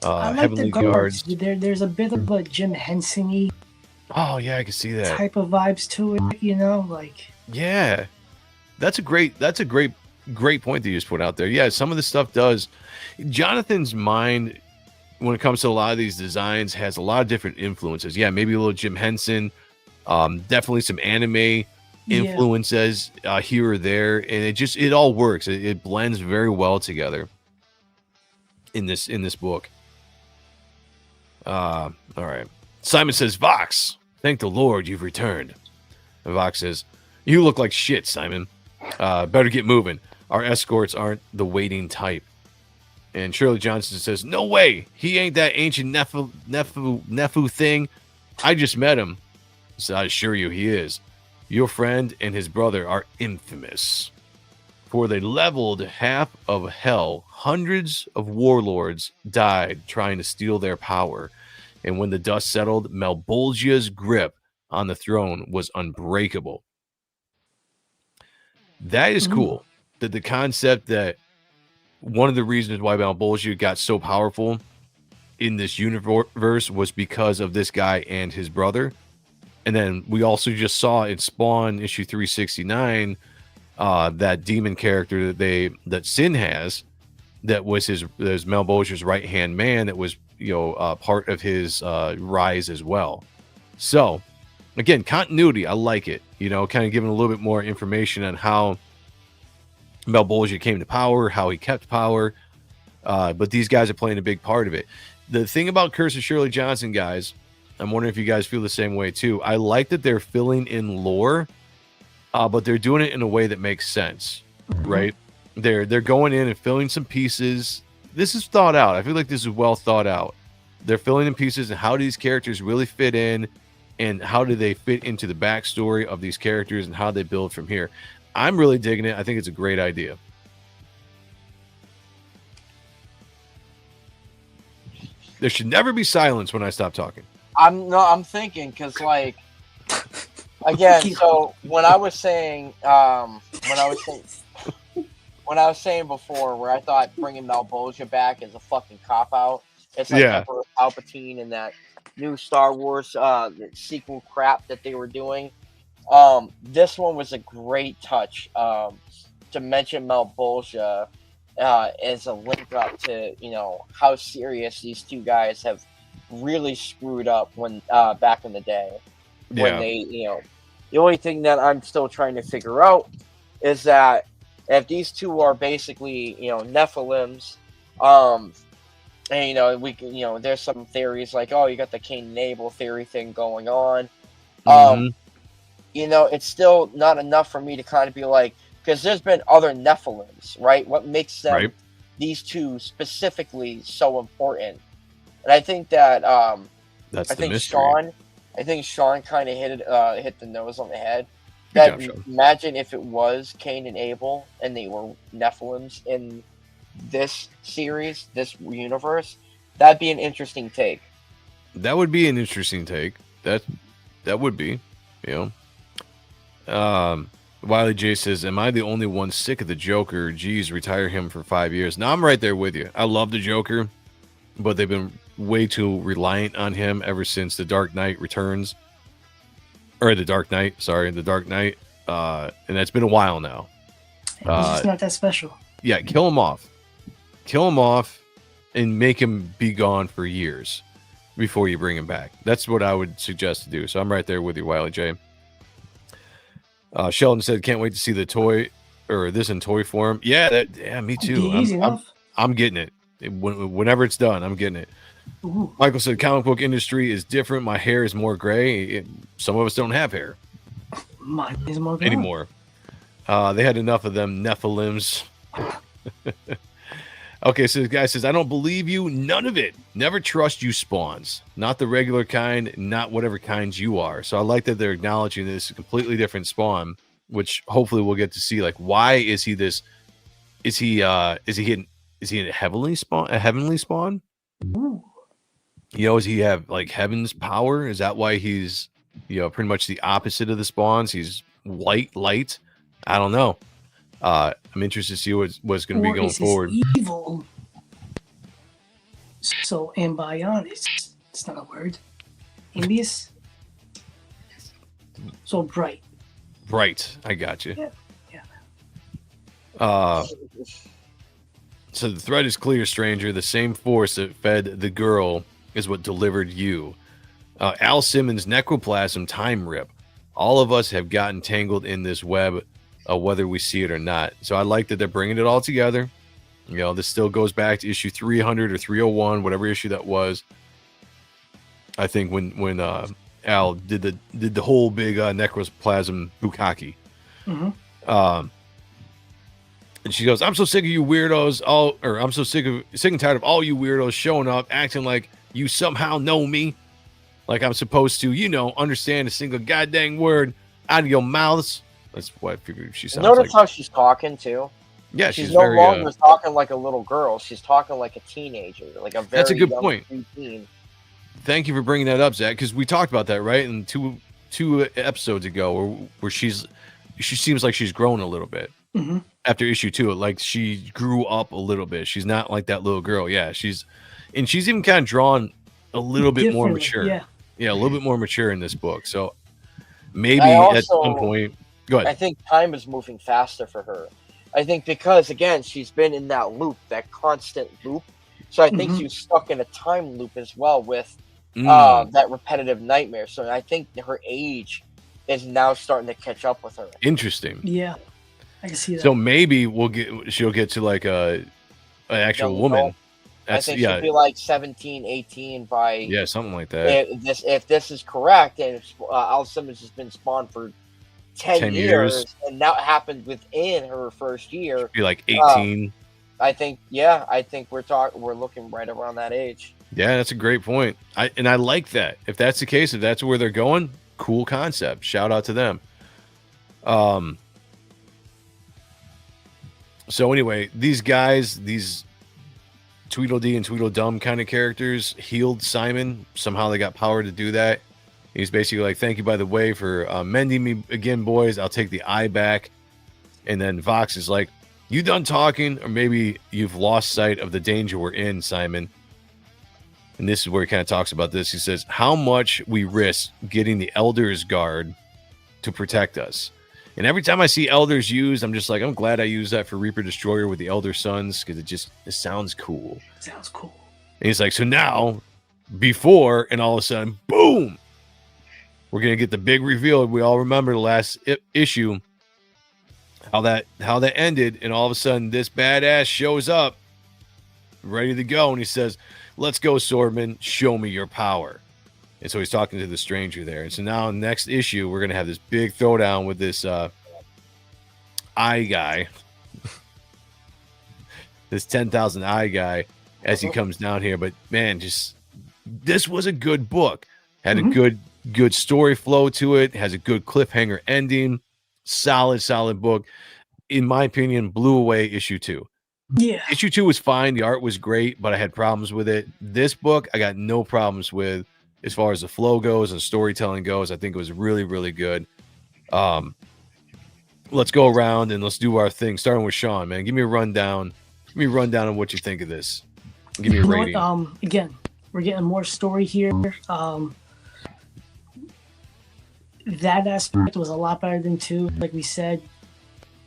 I like heavenly the guards. There's a bit of a Jim Henson-y Oh yeah, I can see that type of vibes to it. Like, yeah, that's a great point that you just put out there. Yeah, some of the stuff does. Jonathan's mind, when it comes to a lot of these designs, has a lot of different influences. Yeah, maybe a little Jim Henson, definitely some anime influences here or there, and it all works. It blends very well together in this book. All right. Simon says, Vox, thank the Lord you've returned. And Vox says, you look like shit, Simon. Better get moving. Our escorts aren't the waiting type. And Shirley Johnson says, no way. He ain't that ancient Nephu thing. I just met him. So I assure you he is. Your friend and his brother are infamous. For they leveled half of hell. Hundreds of warlords died trying to steal their power. And when the dust settled, Malbolgia's grip on the throne was unbreakable. That is cool. That the concept that one of the reasons why Malbolgia got so powerful in this universe was because of this guy and his brother. And then we also just saw in Spawn issue 369 that demon character that Sin has, that was Malbolgia's right hand man, that was part of his rise as well. So again, continuity, I like it. Kind of giving a little bit more information on how Malbolgia came to power, how he kept power. But these guys are playing a big part of it. The thing about Curse of Shirley Johnson, guys, I'm wondering if you guys feel the same way too. I like that they're filling in lore, but they're doing it in a way that makes sense, right? They're going in and filling some pieces. This is thought out. I feel like this is well thought out. They're filling in pieces and how do these characters really fit in, and how do they fit into the backstory of these characters, and how they build from here. I'm really digging it. I think it's a great idea. There should never be silence when I stop talking. I'm thinking, because like, again, so when I was saying before, where I thought bringing Malbolgia back is a fucking cop out. It's like Emperor Palpatine in that new Star Wars sequel crap that they were doing. This one was a great touch to mention Malbolgia as a link up to how serious these two guys have really screwed up when back in the day when they the only thing that I'm still trying to figure out is that if these two are basically Nephilims, and we can there's some theories like, oh, you got the Cain and Abel theory thing going on. It's still not enough for me to kind of be like, because there's been other Nephilims, right? What makes them these two specifically so important? And I think that that's I think mystery. Sean kind of hit the nose on the head. That imagine if it was Cain and Abel and they were Nephilims in this series, this universe. That'd be an interesting take. That would be an interesting take. That would be, Wiley J says, "Am I the only one sick of the Joker? Geez, retire him for 5 years." Now I'm right there with you. I love the Joker, but they've been way too reliant on him ever since The Dark Knight Returns, or The Dark Knight. Sorry, The Dark Knight, and that's been a while now. He's just not that special. Yeah, kill him off, and make him be gone for years before you bring him back. That's what I would suggest to do. So I'm right there with you, Wiley J. Sheldon said, "Can't wait to see the toy or this in toy form." Yeah, me too. Easy enough. I'm getting it. Whenever it's done, I'm getting it. Ooh. Michael said, "Comic book industry is different. My hair is more gray. Some of us don't have hair Mine is more gone. anymore. They had enough of them Nephilims." Okay, so the guy says, "I don't believe you. None of it. Never trust you spawns. Not the regular kind, not whatever kinds you are." So I like that they're acknowledging this is a completely different spawn, which hopefully we'll get to see. Like, why is he this? Is he a heavenly spawn? Ooh. Does he have like heaven's power? Is that why he's pretty much the opposite of the spawns? He's light. I don't know. I'm interested to see what's going to be Or going is he forward. evil? So ambionous. It's not a word. Ambious. So bright. Right, I got you. Yeah. So the threat is clear, stranger. The same force that fed the girl is what delivered you. Al Simmons' necroplasm time rip. All of us have gotten tangled in this web, whether we see it or not. So I like that they're bringing it all together. This still goes back to issue 300 or 301, whatever issue that was. I think when Al did the whole big necroplasm bukkake. Mm-hmm. And she goes, "I'm so sick of you weirdos, I'm so sick and tired of all you weirdos showing up, acting like you somehow know me, like I'm supposed to, understand a single goddamn word out of your mouths." That's what I figured she sounds Notice like. how she's talking too. Yeah, she's she's no very, longer talking like a little girl. She's talking like a teenager, like a very that's a good young point. preteen. Thank you for bringing that up, Zach, because we talked about that, right? In two episodes ago, where she seems like she's grown a little bit. Mm-hmm. After issue 2, like she grew up a little bit. She's not like that little girl. Yeah, she's even kind of drawn a little bit more mature. Yeah, a little bit more mature in this book. So maybe at some point, go ahead. I think time is moving faster for her. I think because again, she's been in that loop, that constant loop. So I think she's stuck in a time loop as well with that repetitive nightmare. So I think her age is now starting to catch up with her. Interesting. Yeah, I can see that. So maybe she'll get to like an actual woman. I think she'll be like 17, 18 by something like that. If this is correct, and Al Simmons has been spawned for 10 years, and now it happened within her first year. She'll be like 18. I think we're looking right around that age. Yeah, that's a great point. I like that. If that's the case, if that's where they're going, cool concept. Shout out to them. So anyway, these guys, these Tweedledee and Tweedledum kind of characters healed Simon. Somehow they got power to do that. He's basically like, "Thank you, by the way, for mending me again, boys. I'll take the eye back." And then Vox is like, "You done talking, or maybe you've lost sight of the danger we're in, Simon." And this is where he kind of talks about this. He says, "How much we risk getting the Elder's Guard to protect us." And every time I see Elders used, I'm just like, I'm glad I used that for Reaper Destroyer with the Elder Sons, because it sounds cool. Sounds cool. And he's like, so now, before, and all of a sudden, boom, we're going to get the big reveal. We all remember the last issue, how that ended, and all of a sudden, this badass shows up, ready to go, and he says, "Let's go, Swordman, show me your power." And so he's talking to the stranger there. And so now next issue, we're going to have this big throwdown with this eye guy. This 10,000 eye guy as he comes down here. But man, this was a good book. Had a good story flow to it. Has a good cliffhanger ending. Solid book. In my opinion, blew away issue 2. Yeah. Issue 2 was fine. The art was great, but I had problems with it. This book, I got no problems with. As far as the flow goes and storytelling goes, I think it was really, really good. let's go around and let's do our thing. Starting with Sean, man, give me a rundown. Give me a rundown of what you think of this. Give me a rating. Again, we're getting more story here. That aspect was a lot better than 2. Like we said,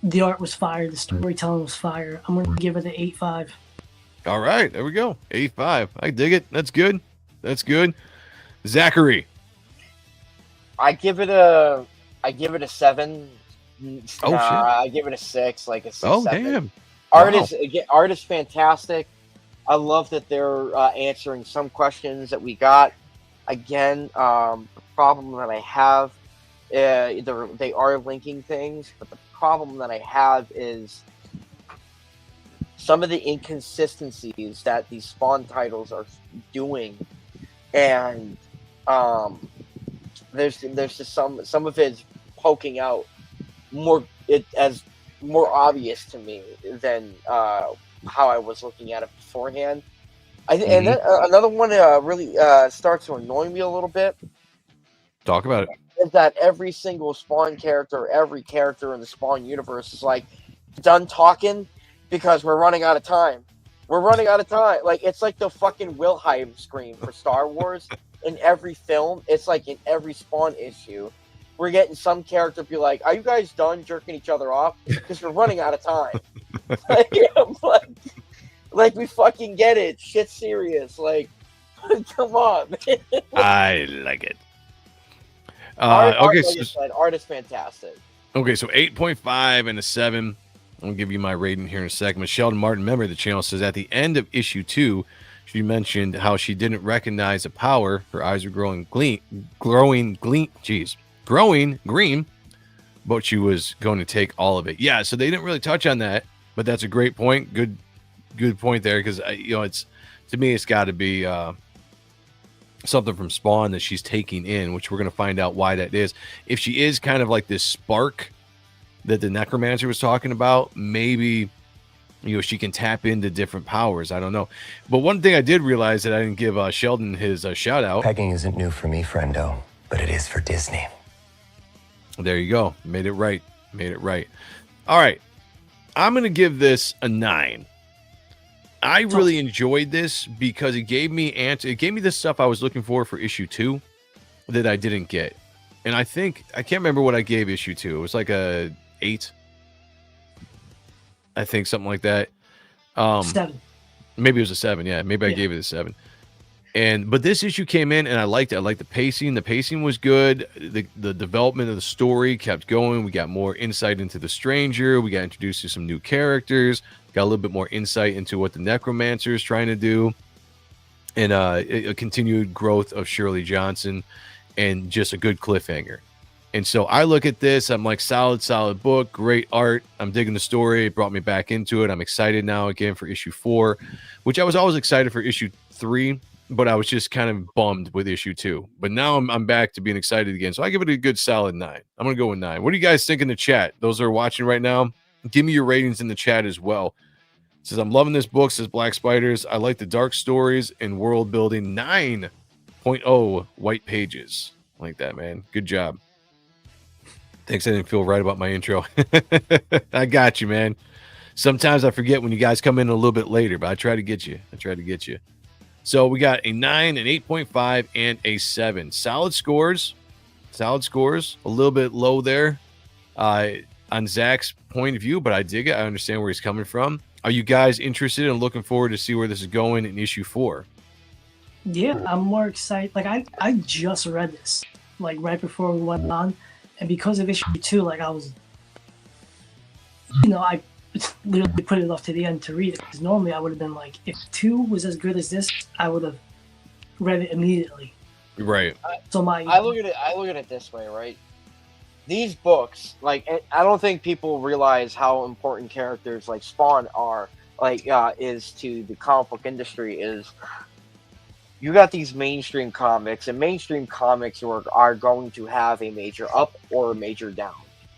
the art was fire. The storytelling was fire. I'm going to give it an 8.5. All right, there we go. 8.5. I dig it. That's good. That's good. Zachary. I give it a 7. Oh, shit. I give it a 6, like a 6. Oh, 7. damn. Art Wow. art is fantastic. I love that they're answering some questions that we got. Again, the problem that I have, they are linking things, but the problem that I have is some of the inconsistencies that these Spawn titles are doing, and there's just some of it's poking out more obvious to me than how I was looking at it beforehand. And then another one really starts to annoy me a little bit. Talk about it. Is that every single Spawn character, every character in the Spawn universe is like, done talking because we're running out of time. We're running out of time. Like, it's like the fucking Wilhelm scream for Star Wars in every film. It's like in every Spawn issue. We're getting some character be like, are you guys done jerking each other off? Because we're running out of time. Like, we fucking get it. Shit's serious. Like, come on, man. I like it. Art, Okay, like I said, art is fantastic. Okay, so 8.5 and a 7. I'll give you my rating here in a second. But Sheldon Martin, member of the channel, says at the end of issue 2, she mentioned how she didn't recognize a power. Her eyes were growing green, but she was going to take all of it. Yeah, so they didn't really touch on that, but that's a great point. Good point there, because it's, to me, it's got to be something from Spawn that she's taking in, which we're going to find out why that is. If she is kind of like this spark that the necromancer was talking about, maybe she can tap into different powers. I don't know. But one thing I did realize that I didn't give Sheldon his shout out. Pegging isn't new for me, friendo, but it is for Disney. There you go. Made it right. All right. I'm going to give this a 9. I really enjoyed this because it gave me the stuff I was looking for issue 2 that I didn't get. And I can't remember what I gave issue 2. It was like a 8. I think something like that. 7. Maybe it was a 7. Yeah, maybe I gave it a 7. But this issue came in and I liked it. I liked the pacing. The pacing was good. The development of the story kept going. We got more insight into the stranger. We got introduced to some new characters. Got a little bit more insight into what the necromancer is trying to do. And a continued growth of Shirley Johnson and just a good cliffhanger. And so I look at this, I'm like, solid book, great art. I'm digging the story. It brought me back into it. I'm excited now again for issue 4, which I was always excited for issue 3, but I was just kind of bummed with issue 2. But now I'm back to being excited again. So I give it a good solid 9. I'm going to go with 9. What do you guys think in the chat? Those that are watching right now, give me your ratings in the chat as well. It says, I'm loving this book, says Black Spiders. I like the dark stories and world building. 9.0 white pages. I like that, man. Good job. Thanks. I didn't feel right about my intro. I got you, man. Sometimes I forget when you guys come in a little bit later, but I try to get you. So we got a 9, an 8.5, and a 7. Solid scores. A little bit low there on Zach's point of view, but I dig it. I understand where he's coming from. Are you guys interested and looking forward to see where this is going in issue 4? Yeah, I'm more excited. Like, I just read this, like, right before we went on. And because of issue 2, like, I was, I literally put it off to the end to read it. Because normally I would have been like, if 2 was as good as this, I would have read it immediately. Right. So I look at it this way, right? These books, like, I don't think people realize how important characters like Spawn are, is to the comic book industry. Is you got these mainstream comics, and mainstream comics are going to have a major up or a major down.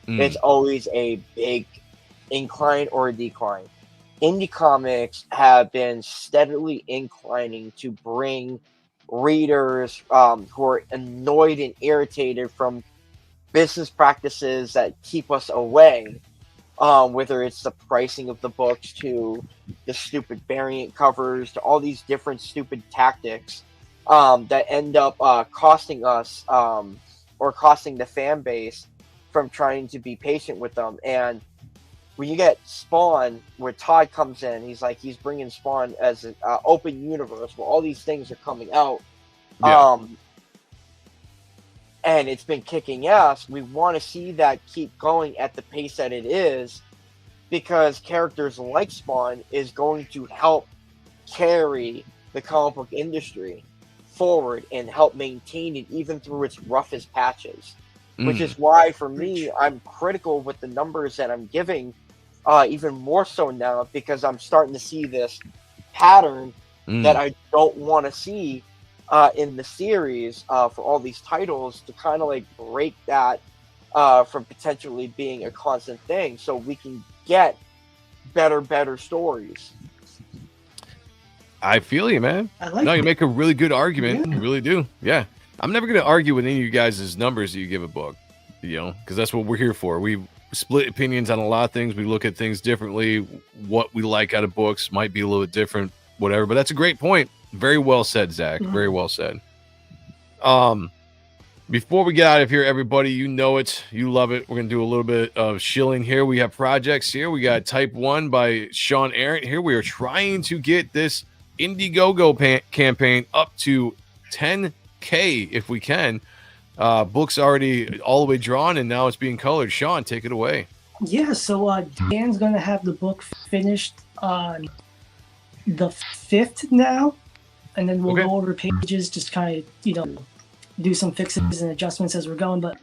It's always a big incline or a decline. Indie comics have been steadily inclining to bring readers who are annoyed and irritated from business practices that keep us away. Whether it's the pricing of the books to the stupid variant covers to all these different stupid tactics that end up costing us or costing the fan base from trying to be patient with them. And when you get Spawn, where Todd comes in, he's bringing Spawn as an open universe where all these things are coming out. Yeah. And it's been kicking ass. We want to see that keep going at the pace that it is, because characters like Spawn is going to help carry the comic book industry forward and help maintain it even through its roughest patches. Which is why, for me, I'm critical with the numbers that I'm giving, even more so now, because I'm starting to see this pattern that I don't want to see in the series for all these titles, to kind of like break that from potentially being a constant thing, so we can get better stories. I feel you, man. You make a really good argument. You really do. Yeah. I'm never going to argue with any of you guys' numbers that you give a book, because that's what we're here for. We split opinions on a lot of things. We look at things differently. What we like out of books might be a little bit different, whatever. But that's a great point. Very well said, Zach. Very well said. Before we get out of here, everybody, you know it. You love it. We're going to do a little bit of shilling here. We have projects here. We got Type 1 by Sean Ahrendt here. We are trying to get this Indiegogo campaign up to 10K if we can. Book's already all the way drawn, and now it's being colored. Sean, take it away. Yeah, so Dan's going to have the book finished on the 5th now, and then we'll go over pages, just kind of, do some fixes and adjustments as we're going. But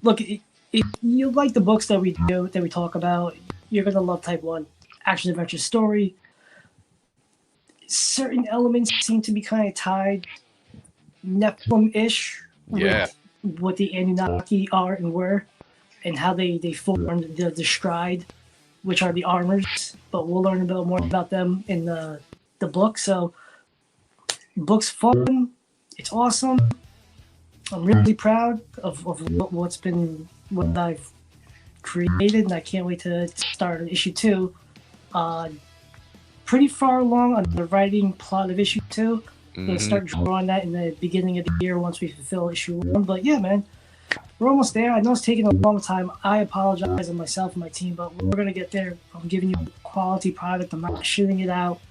look, if you like the books that we do, that we talk about, you're going to love Type 1. Action adventure story. Certain elements seem to be kind of tied Nephilim-ish with what the Anunnaki are and were, and how they formed the Stride, which are the armors. But we'll learn a bit more about them in the book. So, book's fun. It's awesome. I'm really proud of what I've created, and I can't wait to start issue 2. Pretty far along on the writing plot of issue 2. I'm going to start drawing that in the beginning of the year once we fulfill issue 1. But yeah, man, we're almost there. I know it's taking a long time. I apologize on myself and my team, but we're going to get there. I'm giving you a quality product. I'm not shitting it out.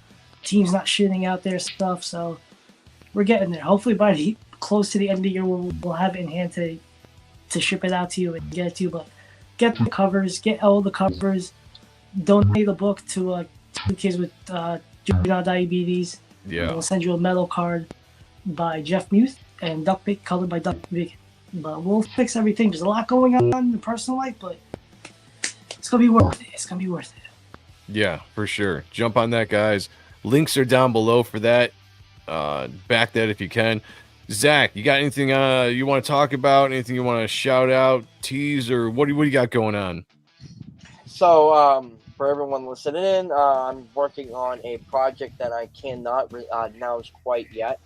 Team's not shitting out their stuff, so we're getting there. Hopefully by close to the end of the year, we'll have it in hand to ship it out to you and get it to you. But get the covers, get all the covers, donate the book to 2 kids with juvenile diabetes. Yeah. We'll send you a metal card by Jeff Muth and duct tape colored by Duct Tape. But we'll fix everything. There's a lot going on in the personal life, but it's gonna be worth it. It's gonna be worth it. Yeah, for sure. Jump on that, guys. Links are down below for that. Back that if you can. Zach, you got anything you want to talk about? Anything you want to shout out, tease, or what do you got going on? So, for everyone listening in, I'm working on a project that I cannot announce quite yet.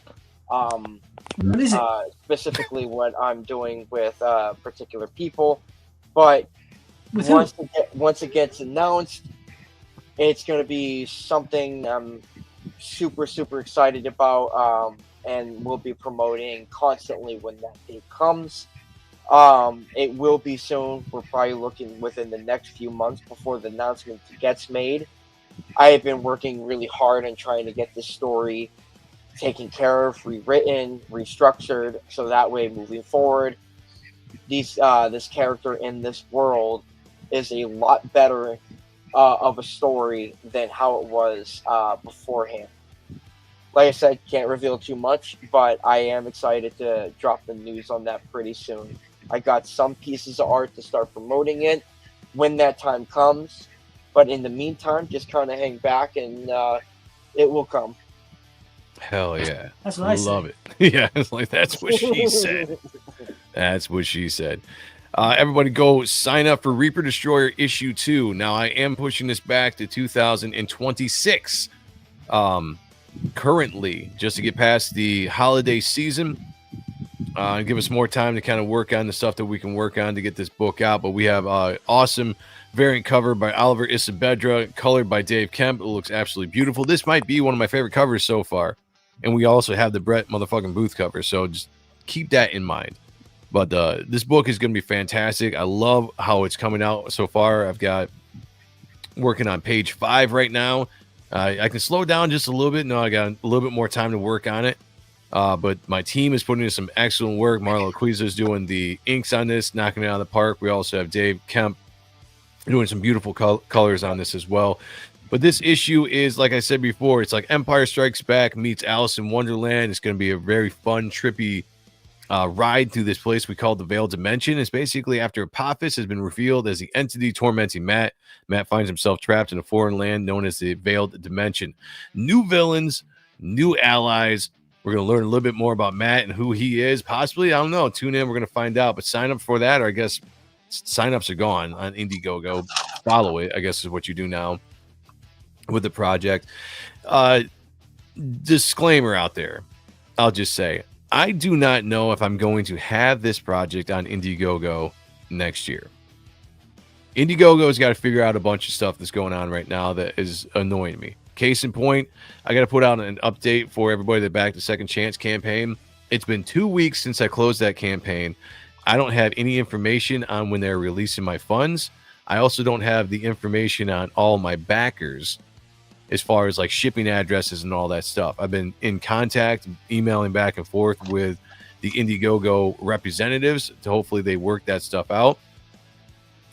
What is it? Specifically what I'm doing with particular people. But With once it gets announced, it's going to be something I'm super, super excited about, and we'll be promoting constantly when that day comes. It will be soon. We're probably looking within the next few months before the announcement gets made. I have been working really hard on trying to get this story taken care of, rewritten, restructured, so that way moving forward, this character in this world is a lot better of a story than how it was beforehand. Like I said, can't reveal too much, but I am excited to drop the news on that pretty soon. I got some pieces of art to start promoting it when that time comes, but in the meantime, just kind of hang back and it will come. Hell yeah. That's what I love it. Yeah, it's like that's what she said. That's what she said. Everybody go sign up for Reaper Destroyer issue 2. Now I am pushing this back to 2026. Currently, just to get past the holiday season. and give us more time to kind of work on the stuff that we can work on to get this book out. But we have awesome variant cover by Oliver Isabedra, colored by Dave Kemp. It looks absolutely beautiful. This might be one of my favorite covers so far. And we also have the Brett motherfucking Booth cover. So just keep that in mind. But this book is going to be fantastic. I love how it's coming out so far. I've got working on page 5 right now. I can slow down just a little bit. No, I got a little bit more time to work on it. But my team is putting in some excellent work. Marlo Aquiza is doing the inks on this, knocking it out of the park. We also have Dave Kemp doing some beautiful colors on this as well. But this issue is, like I said before, it's like Empire Strikes Back meets Alice in Wonderland. It's going to be a very fun, trippy ride through this place we call the Veiled Dimension. It's basically after Apophis has been revealed as the entity tormenting Matt. Matt finds himself trapped in a foreign land known as the Veiled Dimension. New villains, new allies. We're going to learn a little bit more about Matt and who he is. Possibly, I don't know. Tune in. We're going to find out. But sign up for that, or I guess sign-ups are gone on Indiegogo. Follow it, I guess, is what you do now with the project. Disclaimer out there. I'll just say, I do not know if I'm going to have this project on Indiegogo next year. Indiegogo has got to figure out a bunch of stuff that's going on right now that is annoying me. Case in point, I got to put out an update for everybody that backed the Second Chance campaign. It's been 2 weeks since I closed that campaign. I don't have any information on when they're releasing my funds. I also don't have the information on all my backers as far as like shipping addresses and all that stuff. I've been in contact, emailing back and forth with the Indiegogo representatives to hopefully they work that stuff out.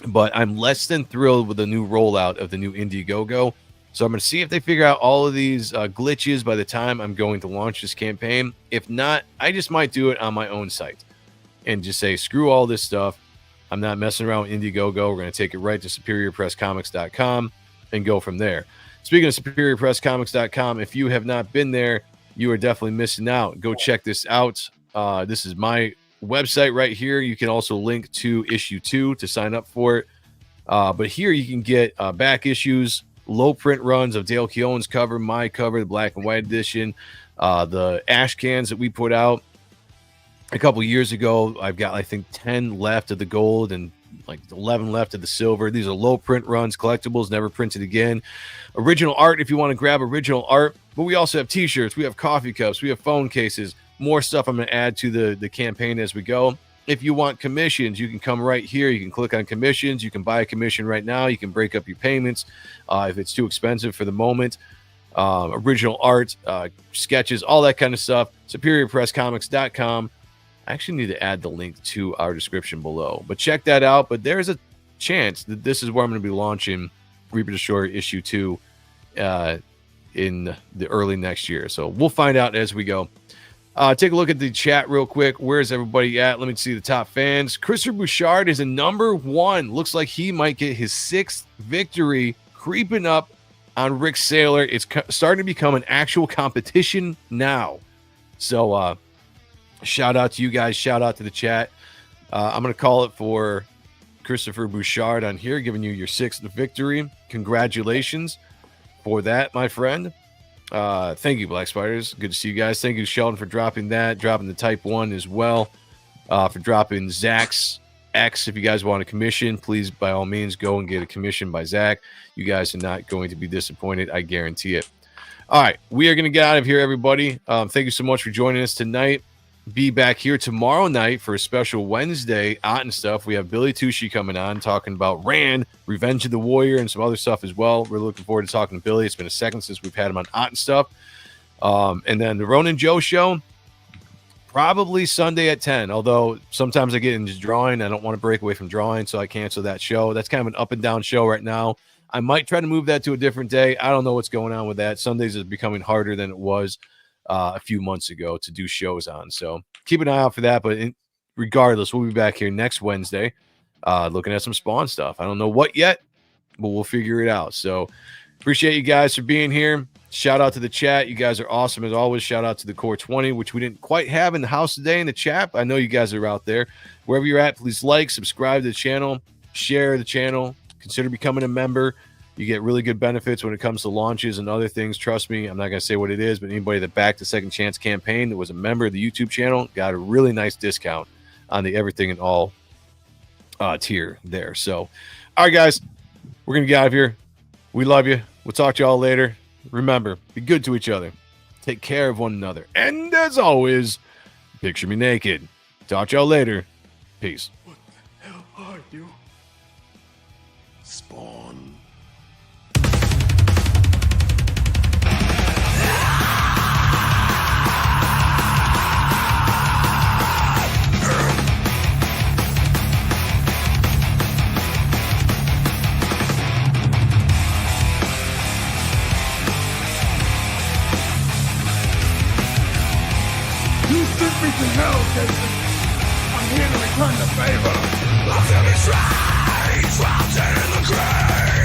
But I'm less than thrilled with the new rollout of the new Indiegogo. So I'm going to see if they figure out all of these glitches by the time I'm going to launch this campaign. If not, I just might do it on my own site and just say, screw all this stuff. I'm not messing around with Indiegogo. We're going to take it right to superiorpresscomics.com and go from there. Speaking of superiorpresscomics.com, if you have not been there, you are definitely missing out. Go check this out. This is my website right here. You can also link to issue 2 to sign up for it. But here you can get back issues, low print runs of Dale Keown's cover, my cover, the black and white edition, the ash cans that we put out a couple years ago. I've got, I think, 10 left of the gold and like 11 left of the silver. These are low print runs, collectibles, never printed again. Original art if you want to grab original art. But we also have t-shirts, we have coffee cups, we have phone cases, more stuff I'm going to add to the campaign as we go. If you want commissions, you can come right here. You can click on commissions. You can buy a commission right now. You can break up your payments if it's too expensive for the moment. Original art, sketches, all that kind of stuff. SuperiorPressComics.com. I actually need to add the link to our description below. But check that out. But there's a chance that this is where I'm going to be launching Reaper Destroyer issue 2 in the early next year. So we'll find out as we go. Take a look at the chat real quick. Where's everybody at? Let me see the top fans. Christopher Bouchard is a number 1. Looks like he might get his 6th victory, creeping up on Rick Saylor. It's starting to become an actual competition now. So shout out to you guys. Shout out to the chat. I'm going to call it for Christopher Bouchard on here, giving you your 6th victory. Congratulations for that, my friend. Thank you, Black Spiders. Good to see you guys. Thank you, Sheldon, for dropping that, dropping the Type 1 as well, for dropping Zach's X. If you guys want a commission, please, by all means, go and get a commission by Zach. You guys are not going to be disappointed. I guarantee it. All right, we are going to get out of here, everybody. Thank you so much for joining us tonight. Be back here tomorrow night for a special Wednesday Otten stuff. We have Billy Tucci coming on talking about Rand, Revenge of the Warrior, and some other stuff as well. We're looking forward to talking to Billy. It's been a second since we've had him on Otten stuff. And then the Ronan Joe show, probably Sunday at 10. Although sometimes I get into drawing. I don't want to break away from drawing, so I cancel that show. That's kind of an up and down show right now. I might try to move that to a different day. I don't know what's going on with that. Sundays is becoming harder than it was a few months ago to do shows on. So keep an eye out for that. But regardless, we'll be back here next Wednesday looking at some Spawn stuff. I don't know what yet, but we'll figure it out. So appreciate you guys for being here. Shout out to the chat. You guys are awesome as always. Shout out to the Core 20, which we didn't quite have in the house today in the chat. I know you guys are out there. Wherever you're at, please like, subscribe to the channel, share the channel, consider becoming a member. You get really good benefits when it comes to launches and other things. Trust me, I'm not going to say what it is, but anybody that backed the Second Chance campaign that was a member of the YouTube channel got a really nice discount on the Everything and All tier there. So, all right, guys, we're going to get out of here. We love you. We'll talk to y'all later. Remember, be good to each other. Take care of one another. And as always, picture me naked. Talk to y'all later. Peace. What the hell are you? Spawn. You sent me to hell, Jason. I'm here to return the favor. I've been trapped in the grave.